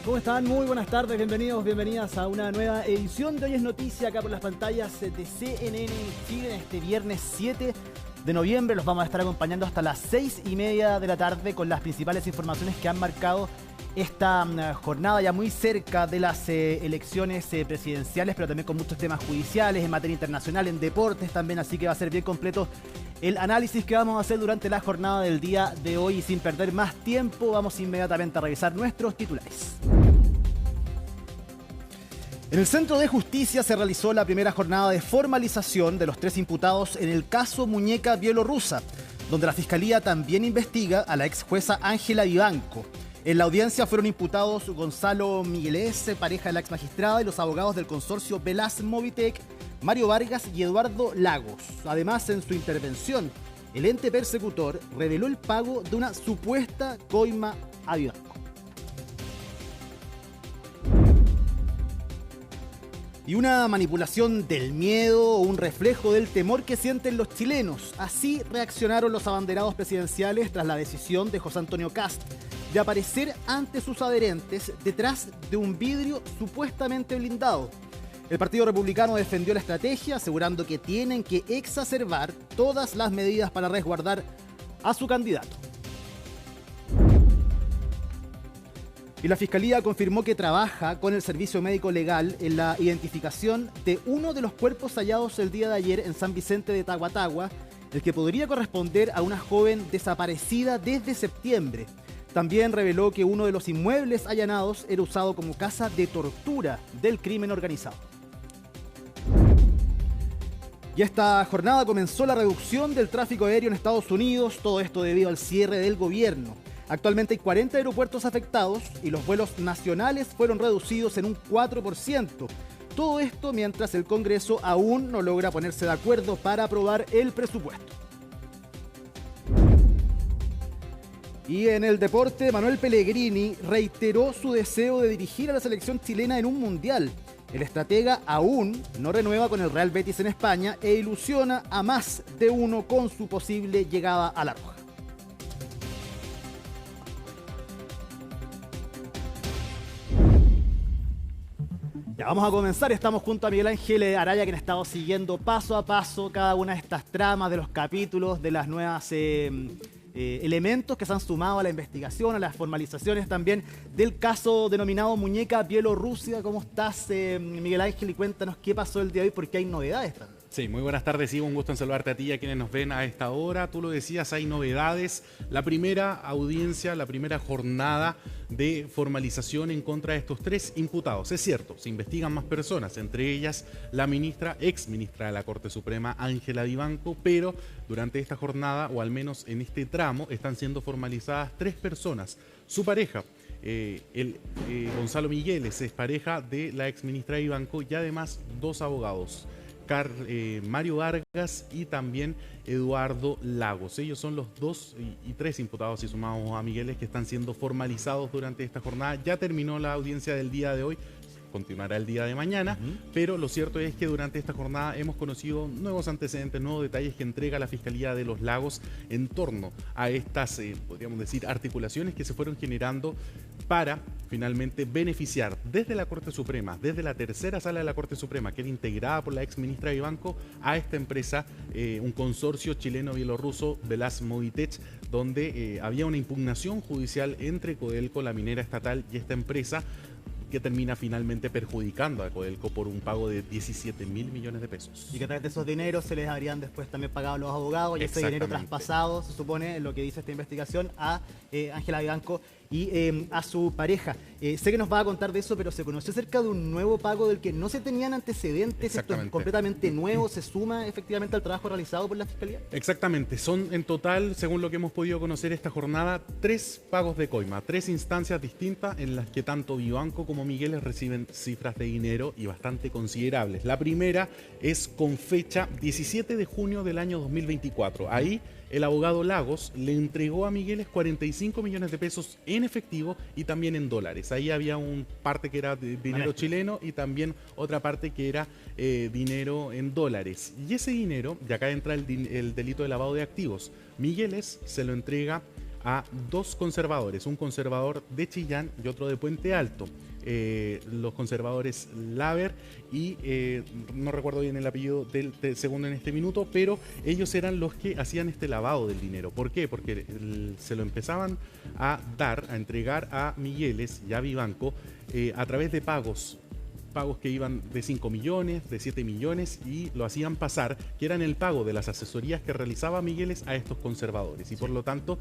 ¿Cómo están? Muy buenas tardes, bienvenidos, bienvenidas a una nueva edición de Hoy es Noticia acá por las pantallas de CNN Chile en este viernes 7 de noviembre. Los vamos a estar acompañando hasta las 6:30 de la tarde con las principales informaciones que han marcado esta jornada ya muy cerca de las elecciones presidenciales, pero también con muchos temas judiciales, en materia internacional, en deportes también, así que va a ser bien completo el análisis que vamos a hacer durante la jornada del día de hoy. Y sin perder más tiempo, vamos inmediatamente a revisar nuestros titulares. En el Centro de Justicia se realizó la primera jornada de formalización de los 3 imputados en el caso Muñeca Bielorrusa, donde la Fiscalía también investiga a la ex jueza Ángela Vivanco. En la audiencia fueron imputados Gonzalo Miguelés, pareja de la ex magistrada, y los abogados del consorcio Velas Movitec, Mario Vargas y Eduardo Lagos. Además, en su intervención, el ente persecutor reveló el pago de una supuesta coima a Vivanco. Y una manipulación del miedo o un reflejo del temor que sienten los chilenos. Así reaccionaron los abanderados presidenciales tras la decisión de José Antonio Kast de aparecer ante sus adherentes detrás de un vidrio supuestamente blindado. El Partido Republicano defendió la estrategia, asegurando que tienen que exacerbar todas las medidas para resguardar a su candidato. Y la Fiscalía confirmó que trabaja con el Servicio Médico Legal en la identificación de uno de los cuerpos hallados el día de ayer en San Vicente de Tahuatahua, el que podría corresponder a una joven desaparecida desde septiembre. También reveló que uno de los inmuebles allanados era usado como casa de tortura del crimen organizado. Y esta jornada comenzó la reducción del tráfico aéreo en Estados Unidos, todo esto debido al cierre del gobierno. Actualmente hay 40 aeropuertos afectados y los vuelos nacionales fueron reducidos en un 4%. Todo esto mientras el Congreso aún no logra ponerse de acuerdo para aprobar el presupuesto. Y en el deporte, Manuel Pellegrini reiteró su deseo de dirigir a la selección chilena en un mundial. El estratega aún no renueva con el Real Betis en España e ilusiona a más de uno con su posible llegada a la Roja. Ya vamos a comenzar, estamos junto a Miguel Ángel Araya, quien ha estado siguiendo paso a paso cada una de estas tramas, de los capítulos, de las nuevas elementos que se han sumado a la investigación, a las formalizaciones también del caso denominado Muñeca Bielorrusia. ¿Cómo estás, Miguel Ángel? Y cuéntanos qué pasó el día de hoy, porque hay novedades también. Sí, muy buenas tardes, Ivo. Un gusto en saludarte a ti y a quienes nos ven a esta hora. Tú lo decías, hay novedades. La primera audiencia, la primera jornada de formalización en contra de estos 3 imputados. Es cierto, se investigan más personas, entre ellas la ex ministra de la Corte Suprema, Ángela Vivanco, pero durante esta jornada, o al menos en este tramo, están siendo formalizadas 3 personas. Su pareja, Gonzalo Migueles, es pareja de la ex ministra Vivanco, y además 2 abogados. Mario Vargas y también Eduardo Lagos. Ellos son los 2 y 3 imputados, si sumamos a Migueles, que están siendo formalizados durante esta jornada. Ya terminó la audiencia del día de hoy, continuará el día de mañana, pero lo cierto es que durante esta jornada hemos conocido nuevos antecedentes, nuevos detalles que entrega la Fiscalía de los Lagos en torno a estas, podríamos decir, articulaciones que se fueron generando para finalmente beneficiar desde la Corte Suprema, desde la tercera sala de la Corte Suprema, que era integrada por la ex ministra Vivanco, a esta empresa, un consorcio chileno-bielorruso, Velas Movitec, donde había una impugnación judicial entre Codelco, la minera estatal, y esta empresa, que termina finalmente perjudicando a Codelco por un pago de 17.000 millones de pesos. Y que a través de esos dineros se les habrían después también pagado a los abogados, y ese dinero traspasado, se supone, en lo que dice esta investigación, a Ángela Vivanco y a su pareja. Sé que nos va a contar de eso, pero se conoció acerca de un nuevo pago del que no se tenían antecedentes. Esto es completamente nuevo, se suma efectivamente al trabajo realizado por la Fiscalía. Exactamente, son en total, según lo que hemos podido conocer esta jornada, 3 pagos de coima, 3 instancias distintas en las que tanto Vivanco como Migueles reciben cifras de dinero y bastante considerables. La primera es con fecha 17 de junio del año 2024. Ahí el abogado Lagos le entregó a Migueles 45 millones de pesos en efectivo y también en dólares. Ahí había una parte que era de dinero chileno y también otra parte que era dinero en dólares. Y ese dinero, y acá entra el delito de lavado de activos, Migueles se lo entrega a dos conservadores, un conservador de Chillán y otro de Puente Alto. Los conservadores Laver y no recuerdo bien el apellido del segundo en este minuto, pero ellos eran los que hacían este lavado del dinero. ¿Por qué? Porque se lo empezaban a entregar a Migueles y a Vivanco a través de pagos que iban de 5 millones, de 7 millones y lo hacían pasar, que eran el pago de las asesorías que realizaba Migueles a estos conservadores y por lo tanto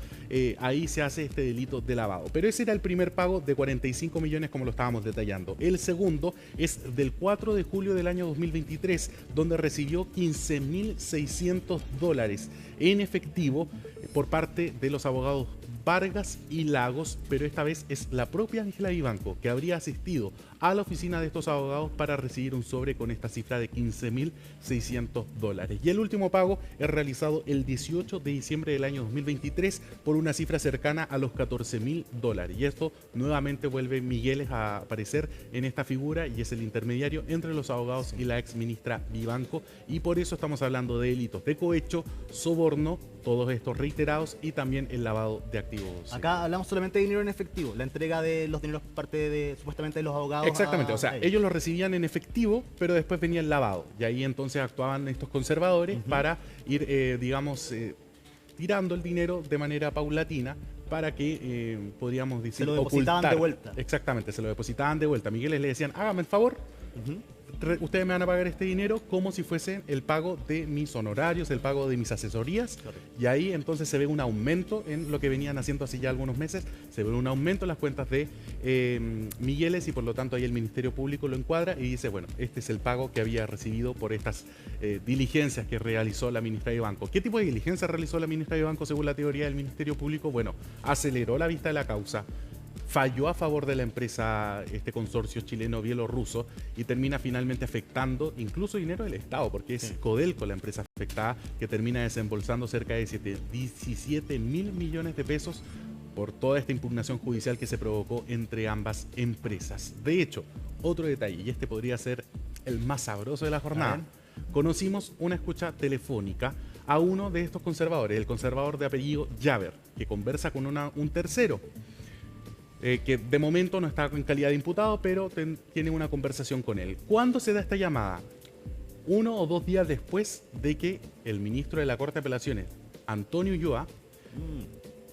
ahí se hace este delito de lavado. Pero ese era el primer pago de 45 millones como lo estábamos detallando. El segundo es del 4 de julio del año 2023 donde recibió $15.600 en efectivo por parte de los abogados Vargas y Lagos, pero esta vez es la propia Ángela Vivanco que habría asistido a la oficina de estos abogados para recibir un sobre con esta cifra de $15.600. Y el último pago es realizado el 18 de diciembre del año 2023 por una cifra cercana a los $14.000. Y esto nuevamente vuelve Migueles a aparecer en esta figura y es el intermediario entre los abogados y la ex ministra Vivanco. Y por eso estamos hablando de delitos de cohecho, soborno, todos estos reiterados y también el lavado de activos. Acá hablamos solamente de dinero en efectivo, la entrega de los dineros por parte de supuestamente de los abogados. Exactamente, o sea, ellos lo recibían en efectivo, pero después venía el lavado y ahí entonces actuaban estos conservadores para ir, tirando el dinero de manera paulatina para que, podríamos decir, se lo depositaban ocultar. de vuelta. Exactamente, se lo depositaban de vuelta. A Migueles le decían, hágame el favor, ustedes me van a pagar este dinero como si fuese el pago de mis honorarios, el pago de mis asesorías. Correcto. Y ahí entonces se ve un aumento en lo que venían haciendo hace ya algunos meses, se ve un aumento en las cuentas de Migueles y por lo tanto ahí el Ministerio Público lo encuadra y dice, bueno, este es el pago que había recibido por estas diligencias que realizó la ministra de Banco. ¿Qué tipo de diligencias realizó la ministra de Banco según la teoría del Ministerio Público? Bueno, aceleró la vista de la causa, falló a favor de la empresa, este consorcio chileno-bielorruso, y termina finalmente afectando incluso dinero del Estado, porque es Codelco la empresa afectada, que termina desembolsando cerca de 17 mil millones de pesos por toda esta impugnación judicial que se provocó entre ambas empresas. De hecho, otro detalle, y este podría ser el más sabroso de la jornada, conocimos una escucha telefónica a uno de estos conservadores, el conservador de apellido Javer, que conversa con un tercero, que de momento no está en calidad de imputado, pero tiene una conversación con él. ¿Cuándo se da esta llamada? 1 o 2 días después de que el ministro de la Corte de Apelaciones, Antonio Ulloa,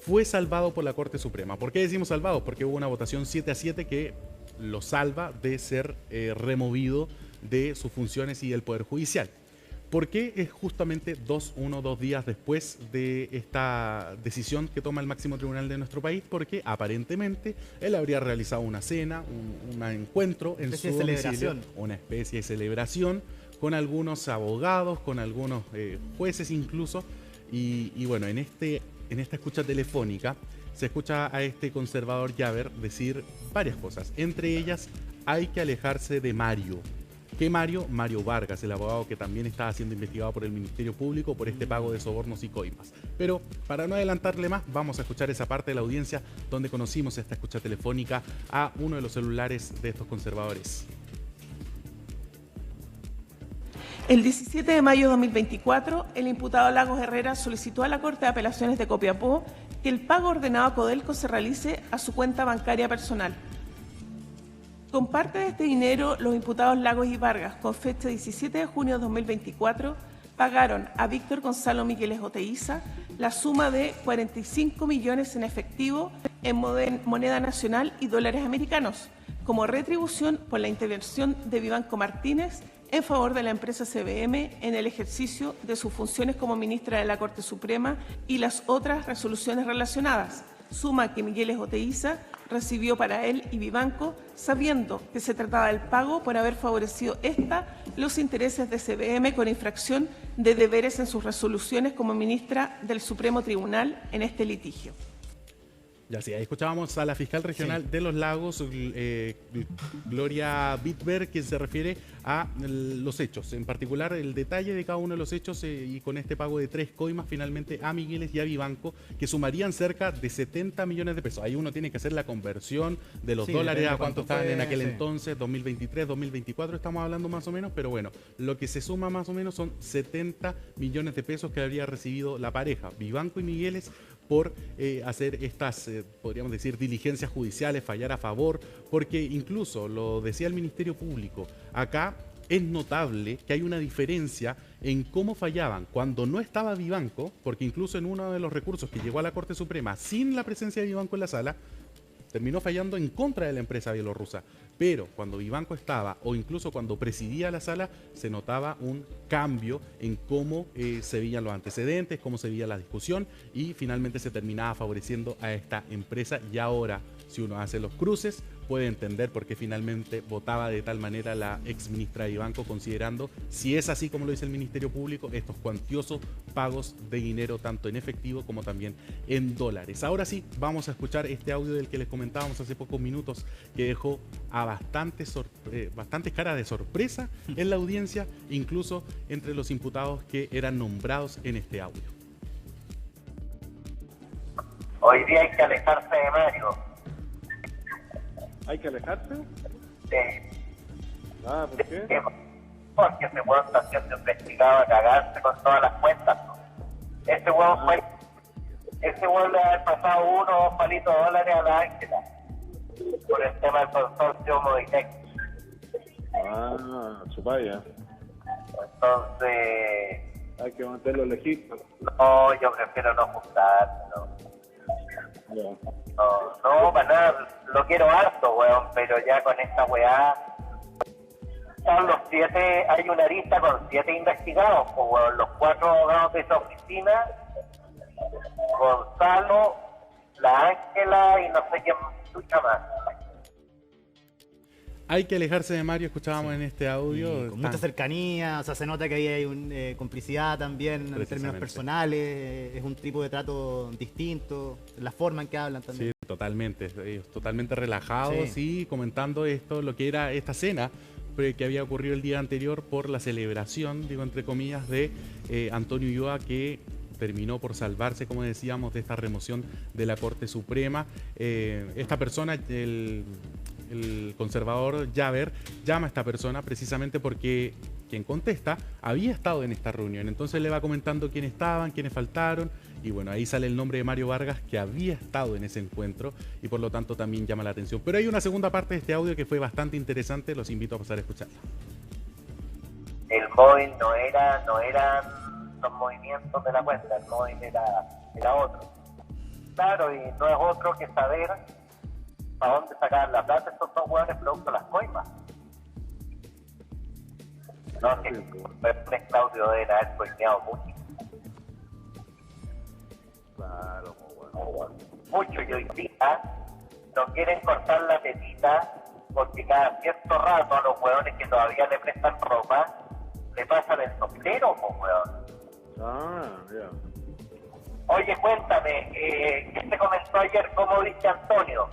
fue salvado por la Corte Suprema. ¿Por qué decimos salvado? Porque hubo una votación 7-7 que lo salva de ser removido de sus funciones y del Poder Judicial. ¿Por qué es justamente 1 o 2 días después de esta decisión que toma el máximo tribunal de nuestro país? Porque aparentemente él habría realizado una cena, un encuentro en su domicilio, una especie de celebración con algunos abogados, con algunos jueces incluso, y bueno, en esta escucha telefónica se escucha a este conservador Javer decir varias cosas, entre ellas hay que alejarse de Mario. ¿Qué Mario? Mario Vargas, el abogado que también estaba siendo investigado por el Ministerio Público por este pago de sobornos y coimas. Pero para no adelantarle más, vamos a escuchar esa parte de la audiencia donde conocimos esta escucha telefónica a uno de los celulares de estos conservadores. El 17 de mayo de 2024, el imputado Lagos Herrera solicitó a la Corte de Apelaciones de Copiapó que el pago ordenado a Codelco se realice a su cuenta bancaria personal. Con parte de este dinero, los imputados Lagos y Vargas, con fecha 17 de junio de 2024, pagaron a Víctor Gonzalo Migueles Oteiza la suma de 45 millones en efectivo en moneda nacional y dólares americanos, como retribución por la intervención de Vivanco Martínez en favor de la empresa CBM en el ejercicio de sus funciones como ministra de la Corte Suprema y las otras resoluciones relacionadas, suma que Migueles Oteiza recibió para él y Vivanco, sabiendo que se trataba del pago por haber favorecido los intereses de CBM con infracción de deberes en sus resoluciones como ministra del Supremo Tribunal en este litigio. Ya sí, ahí escuchábamos a la fiscal regional de Los Lagos, Gloria Bitberg, quien se refiere a los hechos, en particular el detalle de cada uno de los hechos y con este pago de 3 coimas finalmente a Migueles y a Vivanco, que sumarían cerca de 70 millones de pesos. Ahí uno tiene que hacer la conversión de los dólares a cuánto estaban en aquel entonces, 2023, 2024 estamos hablando más o menos, pero bueno, lo que se suma más o menos son 70 millones de pesos que habría recibido la pareja, Vivanco y Migueles, por hacer estas, podríamos decir, diligencias judiciales, fallar a favor, porque incluso lo decía el Ministerio Público, acá es notable que hay una diferencia en cómo fallaban cuando no estaba Vivanco, porque incluso en uno de los recursos que llegó a la Corte Suprema sin la presencia de Vivanco en la sala, terminó fallando en contra de la empresa bielorrusa. Pero cuando Vivanco estaba, o incluso cuando presidía la sala, se notaba un cambio en cómo se veían los antecedentes, cómo se veía la discusión, y finalmente se terminaba favoreciendo a esta empresa. Y ahora, si uno hace los cruces, puede entender por qué finalmente votaba de tal manera la exministra de Vivanco, considerando, si es así como lo dice el Ministerio Público, estos cuantiosos pagos de dinero tanto en efectivo como también en dólares. Ahora sí, vamos a escuchar este audio del que les comentábamos hace pocos minutos, que dejó a bastantes caras de sorpresa en la audiencia, incluso entre los imputados que eran nombrados en este audio. Hoy día hay que alejarse de Mario. ¿Hay que alejarse? Sí. Ah, ¿por qué? Porque ese hueón está siendo investigado a cagarse con todas las cuentas, ¿no? Ese hueón le ha pasado 1 o 2 palitos de dólares a la Ángela por el tema del consorcio Movitec. Ah, chupaya. Entonces, Hay que mantenerlo lejitos. no, yo prefiero no juntarme, no. No, para nada, lo quiero harto, weón, pero ya con esta weá, son los 7, hay una lista con 7 investigados, pues, weón, los 4 abogados de esa oficina, Gonzalo, la Ángela y no sé quién escucha más. Hay que alejarse de Mario, escuchábamos en este audio. Y con mucha cercanía, o sea, se nota que ahí hay una complicidad también en términos personales, es un tipo de trato distinto, la forma en que hablan también. Sí, totalmente, ellos totalmente relajados y comentando esto, lo que era esta cena que había ocurrido el día anterior por la celebración, digo entre comillas, de Antonio Ulloa, que terminó por salvarse, como decíamos, de esta remoción de la Corte Suprema. Esta persona, el conservador Jaber, llama a esta persona precisamente porque quien contesta había estado en esta reunión. Entonces le va comentando quiénes estaban, quiénes faltaron, y bueno, ahí sale el nombre de Mario Vargas, que había estado en ese encuentro, y por lo tanto también llama la atención. Pero hay una segunda parte de este audio que fue bastante interesante, los invito a pasar a escucharla. El móvil no eran los movimientos de la cuenta, el móvil era otro. Claro, y no es otro que saber a dónde sacar la plata estos 2 hueones producto de las coimas. No, que el Claudio debe haber coimeado mucho. Claro, bueno. Mucho, y hoy día no quieren cortar la tetita porque cada cierto rato a los hueones que todavía le prestan ropa le pasan el sombrero, pues, hueón. Ah, ya. Oye, cuéntame, ¿qué te comentó ayer? ¿Cómo viste a Antonio?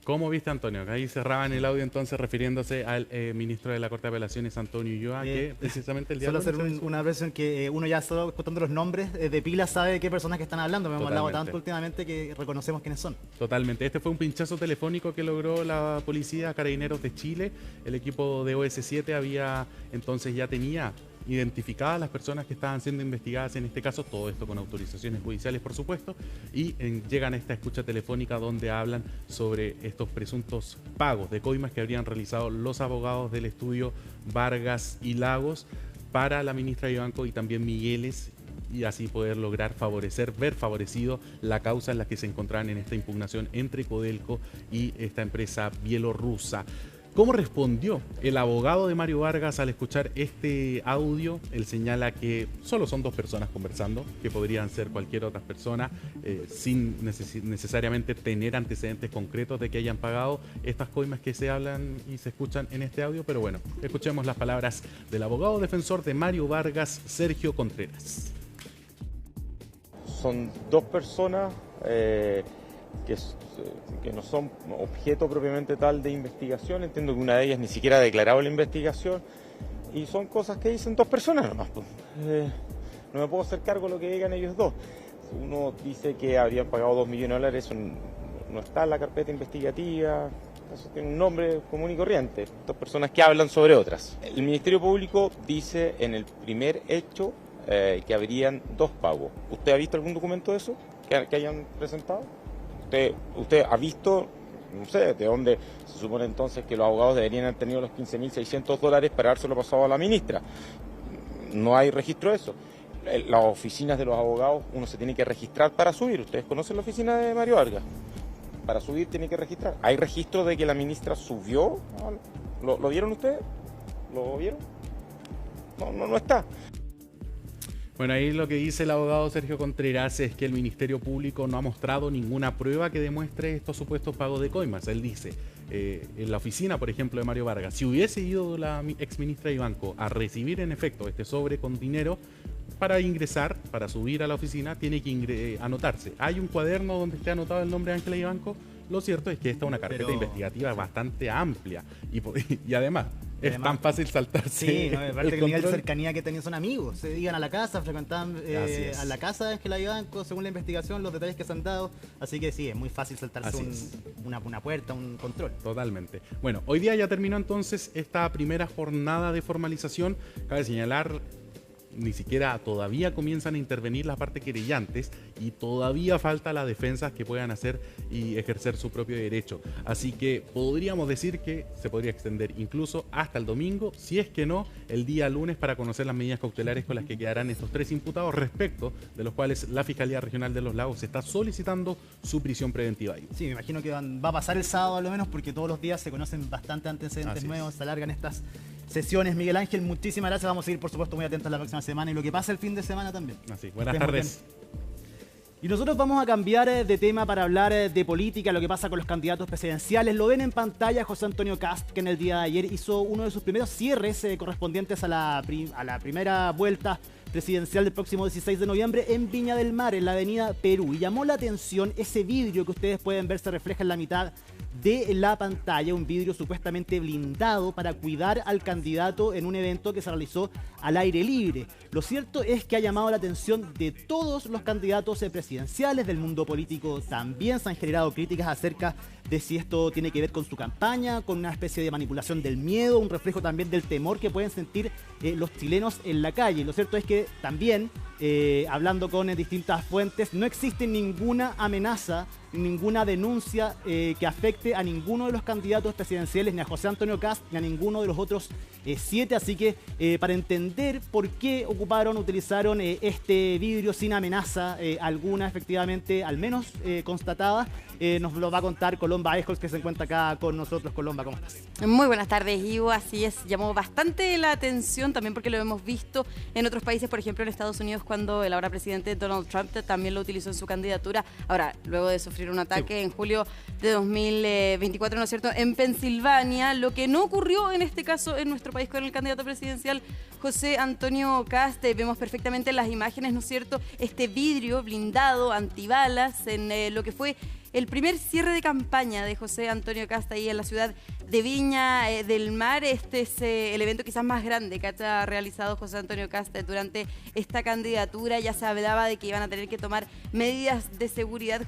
¿Cómo viste, Antonio? Ahí cerraban el audio entonces refiriéndose al ministro de la Corte de Apelaciones, Antonio Ulloa, que precisamente el día Solo hacer una versión que uno ya solo escuchando los nombres de pila sabe de qué personas que están hablando. Me hemos hablado tanto últimamente que reconocemos quiénes son. Totalmente. Este fue un pinchazo telefónico que logró la policía, Carabineros de Chile. El equipo de OS7 había entonces ya tenía identificadas las personas que estaban siendo investigadas en este caso, todo esto con autorizaciones judiciales por supuesto, y llegan a esta escucha telefónica donde hablan sobre estos presuntos pagos de coimas que habrían realizado los abogados del estudio Vargas y Lagos para la ministra de Vivanco y también Migueles, y así poder lograr ver favorecido la causa en la que se encontraban en esta impugnación entre Codelco y esta empresa bielorrusa. ¿Cómo respondió el abogado de Mario Vargas al escuchar este audio? Él señala que solo son 2 personas conversando, que podrían ser cualquier otra persona, sin necesariamente tener antecedentes concretos de que hayan pagado estas coimas que se hablan y se escuchan en este audio. Pero bueno, escuchemos las palabras del abogado defensor de Mario Vargas, Sergio Contreras. Son 2 personas que no son objeto propiamente tal de investigación. Entiendo que una de ellas ni siquiera ha declarado la investigación y son cosas que dicen 2 personas nomás. No me puedo hacer cargo de lo que digan ellos 2. Uno dice que habrían pagado 2 millones de dólares, eso no está en la carpeta investigativa, eso tiene un nombre común y corriente. 2 personas que hablan sobre otras. El Ministerio Público dice en el primer hecho que habrían 2 pagos. ¿Usted ha visto algún documento de eso que hayan presentado? ¿Usted ha visto, no sé, de dónde se supone entonces que los abogados deberían haber tenido los $15.600 para dárselo pasado a la ministra? No hay registro de eso. Las oficinas de los abogados, uno se tiene que registrar para subir. ¿Ustedes conocen la oficina de Mario Vargas? Para subir tiene que registrar. ¿Hay registro de que la ministra subió? ¿Lo vieron ustedes? ¿Lo vieron? No está. Bueno, ahí lo que dice el abogado Sergio Contreras es que el Ministerio Público no ha mostrado ninguna prueba que demuestre estos supuestos pagos de coimas. Él dice, en la oficina, por ejemplo, de Mario Vargas, si hubiese ido la exministra Ivanco a recibir en efecto este sobre con dinero, para ingresar, para subir a la oficina, tiene que anotarse. ¿Hay un cuaderno donde esté anotado el nombre de Ángela Ivanco? Lo cierto es que esta es una carpeta investigativa bastante amplia y además es tan fácil saltarse. Sí, no, aparte que el nivel de control. cercanía que tenían son amigos. Se iban a la casa, frecuentaban a la casa de Ángela Ivanco, según la investigación, los detalles que se han dado. Así que sí, es muy fácil saltarse una puerta, un control. Totalmente. Bueno, hoy día ya terminó entonces esta primera jornada de formalización. Cabe señalar, ni siquiera todavía comienzan a intervenir las partes querellantes y todavía falta las defensas que puedan hacer y ejercer su propio derecho. Así que podríamos decir que se podría extender incluso hasta el domingo, si es que no, el día lunes, para conocer las medidas cautelares con las que quedarán estos 3 imputados, respecto de los cuales la Fiscalía Regional de los Lagos está solicitando su prisión preventiva ahí. Sí, me imagino que va a pasar el sábado a lo menos, porque todos los días se conocen bastante antecedentes nuevos, se alargan estas sesiones. Miguel Ángel, muchísimas gracias. Vamos a seguir, por supuesto, muy atentos la próxima semana y lo que pasa el fin de semana también. Así, buenas tardes. Y nosotros vamos a cambiar de tema para hablar de política, lo que pasa con los candidatos presidenciales. Lo ven en pantalla José Antonio Kast, que en el día de ayer hizo uno de sus primeros cierres correspondientes a la primera vuelta presidencial del próximo 16 de noviembre en Viña del Mar, en la avenida Perú. Y llamó la atención ese vidrio que ustedes pueden ver, se refleja en la mitad de la pantalla, un vidrio supuestamente blindado para cuidar al candidato en un evento que se realizó al aire libre. Lo cierto es que ha llamado la atención de todos los candidatos presidenciales, del mundo político también. Se han generado críticas acerca de si esto tiene que ver con su campaña, con una especie de manipulación del miedo, un reflejo también del temor que pueden sentir los chilenos en la calle. Lo cierto es que también, hablando con distintas fuentes, no existe ninguna amenaza, ninguna denuncia que afecte a ninguno de los candidatos presidenciales, ni a José Antonio Kast, ni a ninguno de los otros 7. Así que para entender por qué utilizaron este vidrio sin amenaza alguna, efectivamente, al menos constatada, nos lo va a contar Colomba Ejols, que se encuentra acá con nosotros. Colomba, ¿cómo estás? Muy buenas tardes, Ivo. Así es, llamó bastante la atención también porque lo hemos visto en otros países, por ejemplo en Estados Unidos, cuando el ahora presidente Donald Trump también lo utilizó en su candidatura. Ahora, luego de sufrir un ataque en julio de 2024, ¿no es cierto?, en Pensilvania, lo que no ocurrió en este caso en nuestro país con el candidato presidencial José Antonio Kast. Vemos perfectamente en las imágenes, ¿no es cierto?, este vidrio blindado, antibalas, en lo que fue el primer cierre de campaña de José Antonio Kast ahí en la ciudad de Viña del Mar. Este es el evento quizás más grande que ha realizado José Antonio Kast durante esta candidatura. Ya se hablaba de que iban a tener que tomar medidas de seguridad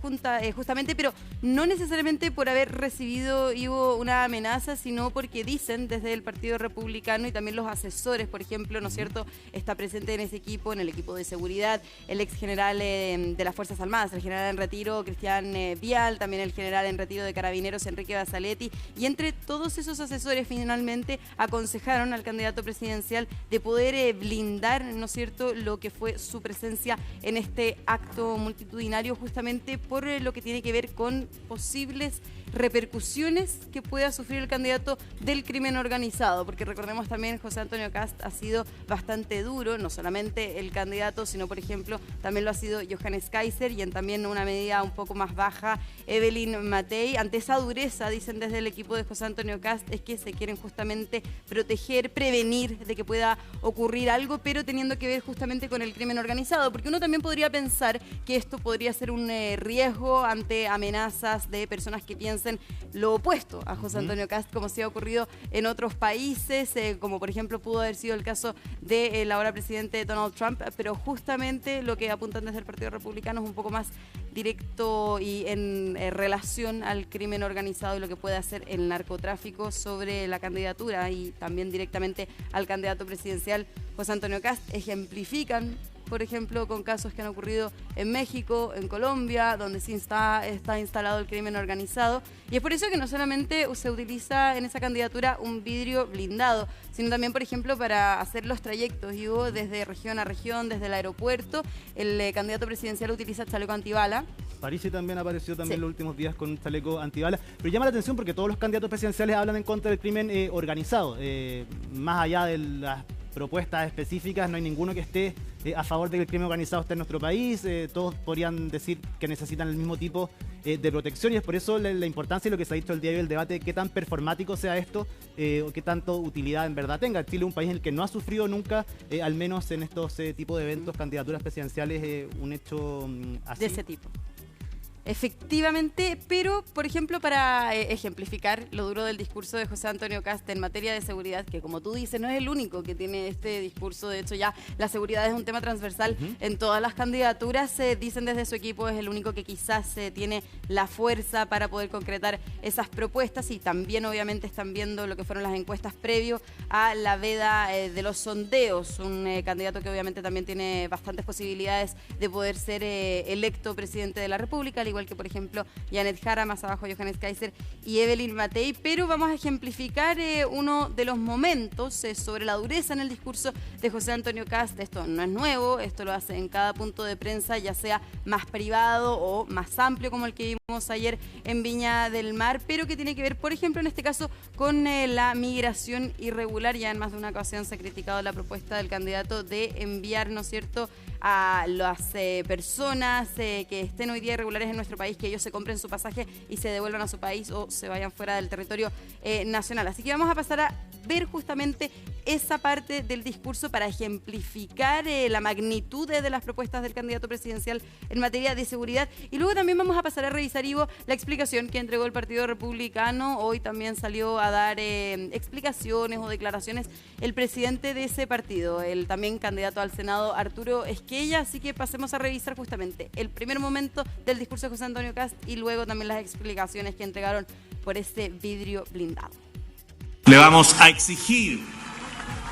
justamente, pero no necesariamente por haber recibido una amenaza, sino porque dicen desde el Partido Republicano y también los asesores, por ejemplo, ¿no es cierto?, está presente en ese equipo, en el equipo de seguridad, el ex general de las Fuerzas Armadas, el general en retiro Cristian Vial, también el general en retiro de Carabineros Enrique Basaletti, y entre todos esos asesores finalmente aconsejaron al candidato presidencial de poder blindar, ¿no es cierto?, lo que fue su presencia en este acto multitudinario, justamente por lo que tiene que ver con posibles repercusiones que pueda sufrir el candidato del crimen organizado, porque recordemos también José Antonio Kast ha sido bastante duro, no solamente el candidato, sino por ejemplo también lo ha sido Johannes Kaiser y en también una medida un poco más baja Evelyn Matei. Ante esa dureza, dicen desde el equipo de José Antonio Kast, es que se quieren justamente proteger, prevenir de que pueda ocurrir algo, pero teniendo que ver justamente con el crimen organizado, porque uno también podría pensar que esto podría ser un riesgo ante amenazas de personas que piensen lo opuesto a José Antonio Kast, como sí ha ocurrido en otros países, como por ejemplo pudo haber sido el caso del ahora presidente Donald Trump, pero justamente lo que apuntan desde el Partido Republicano es un poco más directo y en en relación al crimen organizado y lo que puede hacer el narcotráfico sobre la candidatura y también directamente al candidato presidencial José Antonio Kast. Ejemplifican, por ejemplo, con casos que han ocurrido en México, en Colombia, donde sí está instalado el crimen organizado. Y es por eso que no solamente se utiliza en esa candidatura un vidrio blindado, sino también, por ejemplo, para hacer los trayectos, digo, desde región a región, desde el aeropuerto. El candidato presidencial utiliza chaleco antibala. Parisi también apareció también Sí. los últimos días con un chaleco antibala. Pero llama la atención porque todos los candidatos presidenciales hablan en contra del crimen organizado. Más allá de las propuestas específicas, no hay ninguno que esté a favor de que el crimen organizado esté en nuestro país. Todos podrían decir que necesitan el mismo tipo de protección, y es por eso la importancia de lo que se ha dicho el día de hoy, el debate de qué tan performático sea esto o qué tanto utilidad en verdad tenga. Chile es un país en el que no ha sufrido nunca, al menos en estos tipos de eventos, candidaturas presidenciales, un hecho así. De ese tipo. Efectivamente, pero, por ejemplo, para ejemplificar lo duro del discurso de José Antonio Kast en materia de seguridad, que como tú dices, no es el único que tiene este discurso, de hecho ya la seguridad es un tema transversal en todas las candidaturas, dicen desde su equipo es el único que quizás tiene la fuerza para poder concretar esas propuestas, y también obviamente están viendo lo que fueron las encuestas previo a la veda de los sondeos, un candidato que obviamente también tiene bastantes posibilidades de poder ser electo presidente de la República, al igual que, por ejemplo, Janet Jara, más abajo Johannes Kaiser y Evelyn Matei. Pero vamos a ejemplificar uno de los momentos sobre la dureza en el discurso de José Antonio Kast. Esto no es nuevo, esto lo hace en cada punto de prensa, ya sea más privado o más amplio, como el que vimos ayer en Viña del Mar, pero que tiene que ver, por ejemplo, en este caso, con la migración irregular. Ya en más de una ocasión se ha criticado la propuesta del candidato de enviar, ¿no es cierto?, a las personas que estén hoy día irregulares en nuestro país, que ellos se compren su pasaje y se devuelvan a su país o se vayan fuera del territorio nacional. Así que vamos a pasar a ver justamente esa parte del discurso para ejemplificar la magnitud de las propuestas del candidato presidencial en materia de seguridad. Y luego también vamos a pasar a revisar, Ivo, la explicación que entregó el Partido Republicano. Hoy también salió a dar explicaciones o declaraciones el presidente de ese partido, el también candidato al Senado, Arturo Esquella. Así que pasemos a revisar justamente el primer momento del discurso de José Antonio Kast y luego también las explicaciones que entregaron por ese vidrio blindado. Le vamos a exigir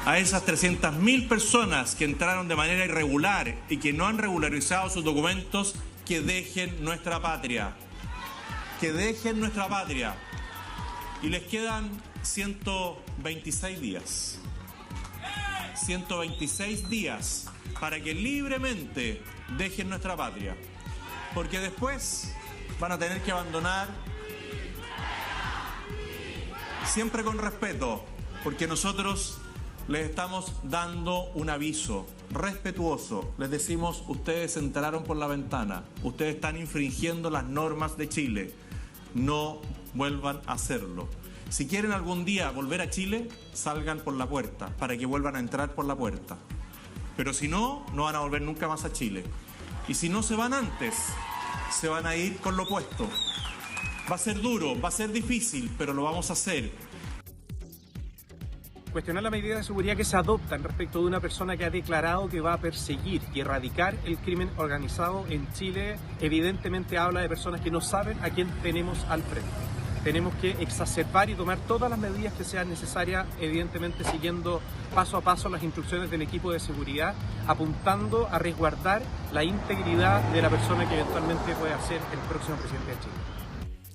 a esas 300.000 personas que entraron de manera irregular y que no han regularizado sus documentos que dejen nuestra patria. Que dejen nuestra patria. Y les quedan 126 días. 126 días para que libremente dejen nuestra patria. Porque después van a tener que abandonar, siempre con respeto, porque nosotros les estamos dando un aviso respetuoso. Les decimos, ustedes entraron por la ventana, ustedes están infringiendo las normas de Chile, no vuelvan a hacerlo. Si quieren algún día volver a Chile, salgan por la puerta, para que vuelvan a entrar por la puerta. Pero si no, no van a volver nunca más a Chile. Y si no se van antes, se van a ir con lo opuesto. Va a ser duro, va a ser difícil, pero lo vamos a hacer. Cuestionar la medida de seguridad que se adoptan respecto de una persona que ha declarado que va a perseguir y erradicar el crimen organizado en Chile, evidentemente habla de personas que no saben a quién tenemos al frente. Tenemos que exacerbar y tomar todas las medidas que sean necesarias, evidentemente siguiendo paso a paso las instrucciones del equipo de seguridad, apuntando a resguardar la integridad de la persona que eventualmente pueda ser el próximo presidente de Chile.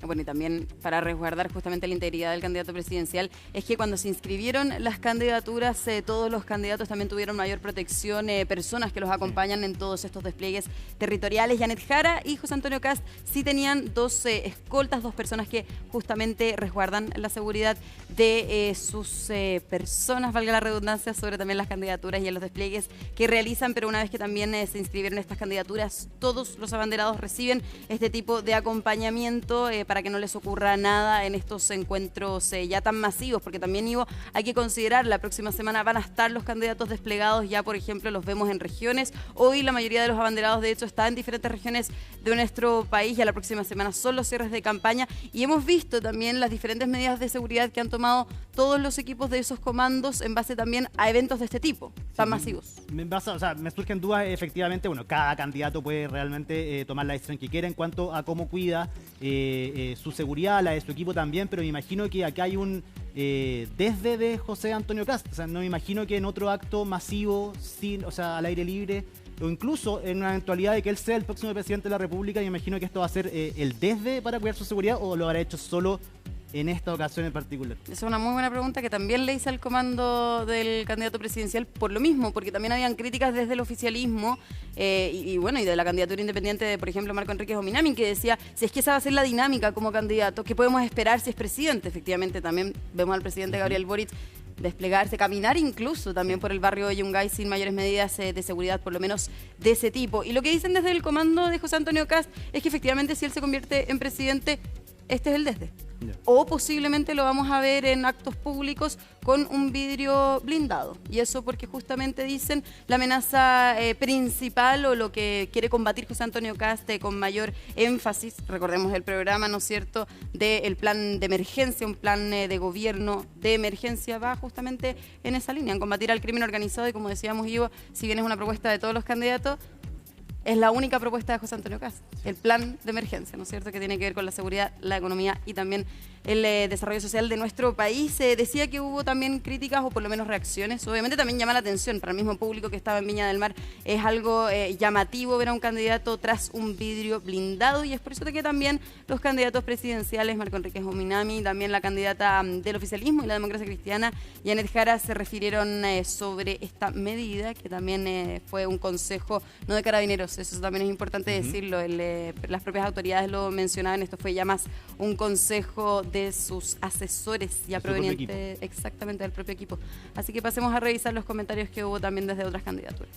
Bueno, y también para resguardar justamente la integridad del candidato presidencial, es que cuando se inscribieron las candidaturas, todos los candidatos también tuvieron mayor protección, personas que los acompañan en todos estos despliegues territoriales. Janet Jara y José Antonio Kast sí tenían dos escoltas, dos personas que justamente resguardan la seguridad de sus personas, valga la redundancia, sobre también las candidaturas y en los despliegues que realizan. Pero una vez que también se inscribieron estas candidaturas, todos los abanderados reciben este tipo de acompañamiento para para que no les ocurra nada en estos encuentros ya tan masivos, porque también, Ivo, hay que considerar, la próxima semana van a estar los candidatos desplegados, ya por ejemplo los vemos en regiones. Hoy la mayoría de los abanderados de hecho está en diferentes regiones de nuestro país, ya la próxima semana son los cierres de campaña y hemos visto también las diferentes medidas de seguridad que han tomado todos los equipos de esos comandos en base también a eventos de este tipo, tan masivos. Me surgen dudas, efectivamente, bueno, cada candidato puede realmente tomar la decisión que quiera en cuanto a cómo cuida su seguridad, la de su equipo también, pero me imagino que acá hay un desde de José Antonio Kast, o sea, no me imagino que en otro acto masivo, al aire libre, o incluso en una eventualidad de que él sea el próximo presidente de la República, me imagino que esto va a ser el desde para cuidar su seguridad, o lo habrá hecho solo en esta ocasión en particular. Esa es una muy buena pregunta que también le hice al comando del candidato presidencial por lo mismo, porque también habían críticas desde el oficialismo y de la candidatura independiente de, por ejemplo, Marco Enríquez Ominami, que decía, si es que esa va a ser la dinámica como candidato, ¿qué podemos esperar si es presidente? Efectivamente, también vemos al presidente Gabriel Boric desplegarse, caminar incluso también por el barrio de Yungay sin mayores medidas de seguridad, por lo menos de ese tipo. Y lo que dicen desde el comando de José Antonio Kast es que efectivamente si él se convierte en presidente, este es el desde. O posiblemente lo vamos a ver en actos públicos con un vidrio blindado. Y eso porque justamente dicen la amenaza principal o lo que quiere combatir José Antonio Kast con mayor énfasis, recordemos el programa, ¿no es cierto?, del plan de emergencia, un plan de gobierno de emergencia, va justamente en esa línea, en combatir al crimen organizado y como decíamos, Ivo, si bien es una propuesta de todos los candidatos, es la única propuesta de José Antonio Kast, el plan de emergencia, ¿no es cierto?, que tiene que ver con la seguridad, la economía y también el desarrollo social de nuestro país. Decía que hubo también críticas o por lo menos reacciones. Obviamente también llama la atención para el mismo público que estaba en Viña del Mar. Es algo llamativo ver a un candidato tras un vidrio blindado y es por eso que también los candidatos presidenciales, Marco Enríquez Ominami, también la candidata del oficialismo y la democracia cristiana, Janet Jara, se refirieron sobre esta medida, que también fue un consejo, no de Carabineros, eso también es importante decirlo, las propias autoridades lo mencionaban, esto fue ya más un consejo de sus asesores ya provenientes exactamente del propio equipo. Así que pasemos a revisar los comentarios que hubo también desde otras candidaturas.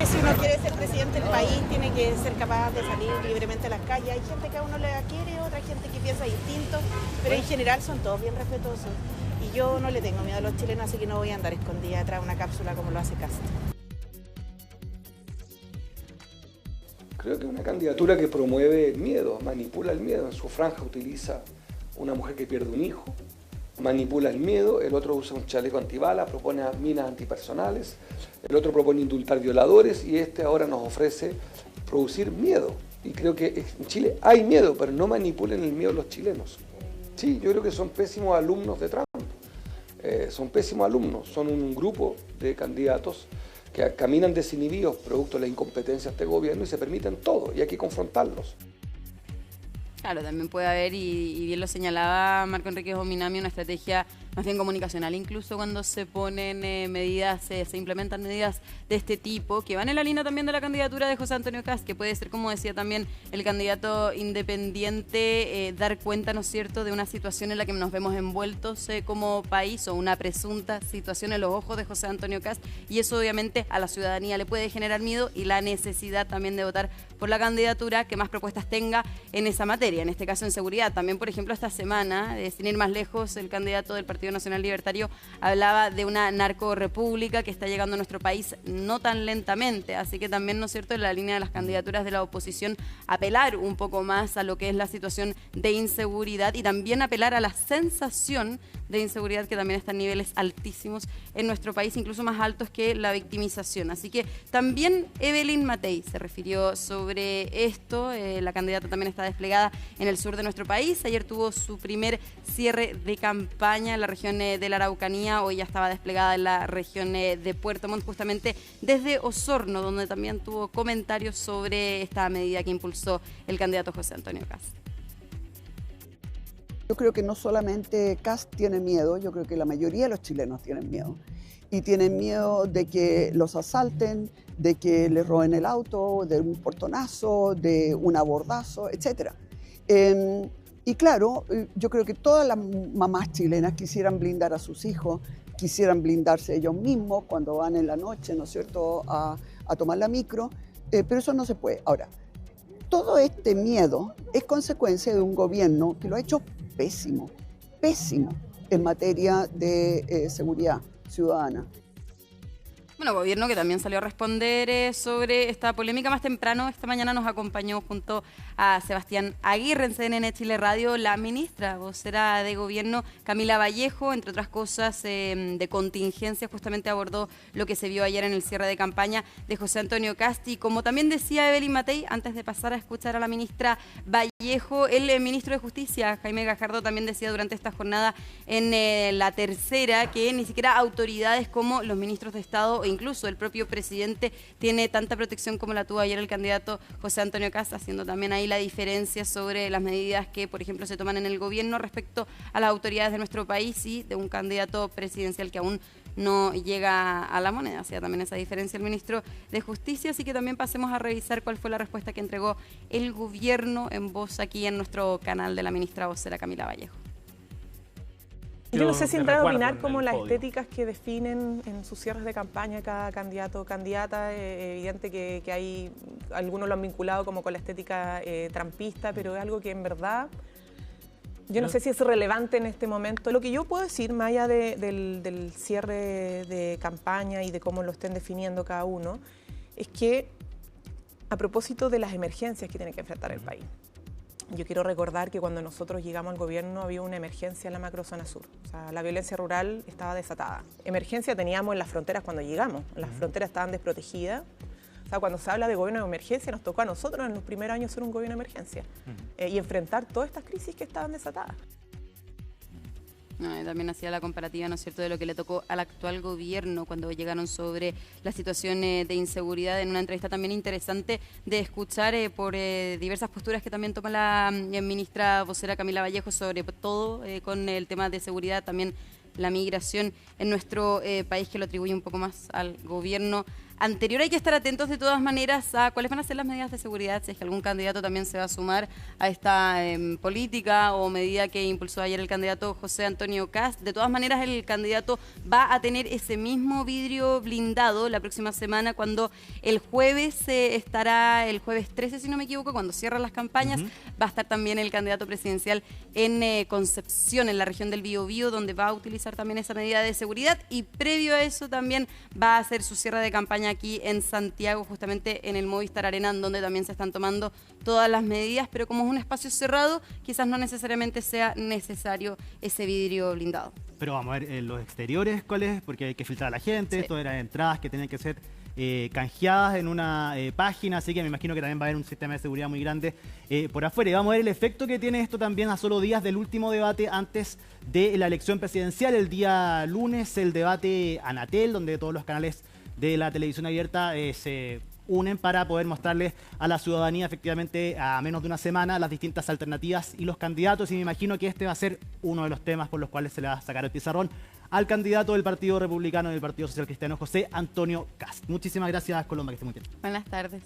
Si uno quiere ser presidente del país, tiene que ser capaz de salir libremente a las calles. Hay gente que a uno le quiere, otra gente que piensa distinto, pero en general son todos bien respetuosos. Y yo no le tengo miedo a los chilenos, así que no voy a andar escondida detrás de una cápsula como lo hace Kast. Creo que es una candidatura que promueve el miedo, manipula el miedo. En su franja utiliza una mujer que pierde un hijo, manipula el miedo, el otro usa un chaleco antibala, propone minas antipersonales, el otro propone indultar violadores y este ahora nos ofrece producir miedo. Y creo que en Chile hay miedo, pero no manipulen el miedo los chilenos. Sí, yo creo que son pésimos alumnos de Trump. Son pésimos alumnos, son un grupo de candidatos que caminan desinhibidos producto de la incompetencia de este gobierno y se permiten todo, y hay que confrontarlos. Claro, también puede haber, y bien lo señalaba Marco Enríquez Ominami, una estrategia más bien comunicacional, incluso cuando se ponen medidas, se implementan medidas de este tipo, que van en la línea también de la candidatura de José Antonio Kast, que puede ser, como decía también el candidato independiente, dar cuenta, ¿no es cierto?, de una situación en la que nos vemos envueltos como país, o una presunta situación en los ojos de José Antonio Kast, y eso obviamente a la ciudadanía le puede generar miedo y la necesidad también de votar por la candidatura que más propuestas tenga en esa materia, en este caso en seguridad. También, por ejemplo, esta semana, sin ir más lejos, el candidato del Partido Nacional Libertario hablaba de una narcorrepública que está llegando a nuestro país no tan lentamente, así que también, ¿no es cierto?, en la línea de las candidaturas de la oposición, apelar un poco más a lo que es la situación de inseguridad y también apelar a la sensación de inseguridad que también está en niveles altísimos en nuestro país, incluso más altos que la victimización. Así que también Evelyn Matei se refirió sobre esto. La candidata también está desplegada en el sur de nuestro país. Ayer tuvo su primer cierre de campaña en la región de la Araucanía. Hoy ya estaba desplegada en la región de Puerto Montt, justamente desde Osorno, donde también tuvo comentarios sobre esta medida que impulsó el candidato José Antonio Kast. Yo creo que no solamente Kast tiene miedo, yo creo que la mayoría de los chilenos tienen miedo. Y tienen miedo de que los asalten, de que les roben el auto, de un portonazo, de un abordazo, etc. Y claro, yo creo que todas las mamás chilenas quisieran blindar a sus hijos, quisieran blindarse ellos mismos cuando van en la noche, ¿no es cierto?, a tomar la micro, pero eso no se puede. Ahora, todo este miedo es consecuencia de un gobierno que lo ha hecho pésimo, pésimo en materia de seguridad ciudadana. Bueno, gobierno que también salió a responder sobre esta polémica más temprano. Esta mañana nos acompañó junto a Sebastián Aguirre en CNN Chile Radio la ministra vocera de gobierno Camila Vallejo, entre otras cosas de contingencia, justamente abordó lo que se vio ayer en el cierre de campaña de José Antonio Kast. Y como también decía Evelyn Matei, antes de pasar a escuchar a la ministra Vallejo, el ministro de Justicia, Jaime Gajardo, también decía durante esta jornada en la tercera que ni siquiera autoridades como los ministros de Estado e incluso el propio presidente tiene tanta protección como la tuvo ayer el candidato José Antonio Kast, haciendo también ahí la diferencia sobre las medidas que, por ejemplo, se toman en el gobierno respecto a las autoridades de nuestro país y de un candidato presidencial que aún no llega a la moneda. Hacía también esa diferencia el ministro de Justicia, así que también pasemos a revisar cuál fue la respuesta que entregó el gobierno en voz aquí en nuestro canal de la ministra vocera Camila Vallejo. Yo no sé si entrar a opinar como las estéticas que definen en sus cierres de campaña cada candidato o candidata. Evidente que hay, algunos lo han vinculado como con la estética trampista, pero es algo que en verdad yo no sé si es relevante en este momento. Lo que yo puedo decir, más allá del cierre de campaña y de cómo lo estén definiendo cada uno, es que a propósito de las emergencias que tiene que enfrentar el país. Yo quiero recordar que cuando nosotros llegamos al gobierno había una emergencia en la macrozona sur. O sea, la violencia rural estaba desatada. Emergencia teníamos en las fronteras cuando llegamos. Las fronteras estaban desprotegidas. O sea, cuando se habla de gobierno de emergencia, nos tocó a nosotros en los primeros años ser un gobierno de emergencia y enfrentar todas estas crisis que estaban desatadas. También hacía la comparativa, ¿no es cierto?, de lo que le tocó al actual gobierno cuando llegaron sobre la situación de inseguridad, en una entrevista también interesante de escuchar por diversas posturas que también toma la ministra vocera Camila Vallejo, sobre todo con el tema de seguridad, también la migración en nuestro país, que lo atribuye un poco más al gobierno anterior. Hay que estar atentos de todas maneras a cuáles van a ser las medidas de seguridad, si es que algún candidato también se va a sumar a esta política o medida que impulsó ayer el candidato José Antonio Kast. De todas maneras, el candidato va a tener ese mismo vidrio blindado la próxima semana, cuando el jueves estará, el jueves 13, si no me equivoco, cuando cierran las campañas, va a estar también el candidato presidencial en Concepción, en la región del Biobío, donde va a utilizar también esa medida de seguridad, y previo a eso también va a hacer su cierre de campaña aquí en Santiago, justamente en el Movistar Arena, donde también se están tomando todas las medidas, pero como es un espacio cerrado, quizás no necesariamente sea necesario ese vidrio blindado. Pero vamos a ver los exteriores, ¿cuáles? Porque hay que filtrar a la gente, esto eran entradas que tenían que ser canjeadas en una página, así que me imagino que también va a haber un sistema de seguridad muy grande por afuera. Y vamos a ver el efecto que tiene esto también a solo días del último debate antes de la elección presidencial. El día lunes, el debate Anatel, donde todos los canales de la televisión abierta se unen para poder mostrarles a la ciudadanía, efectivamente, a menos de una semana, las distintas alternativas y los candidatos. Y me imagino que este va a ser uno de los temas por los cuales se le va a sacar el pizarrón al candidato del Partido Republicano y del Partido Social Cristiano, José Antonio Kast. Muchísimas gracias, Colomba, que esté muy bien. Buenas tardes.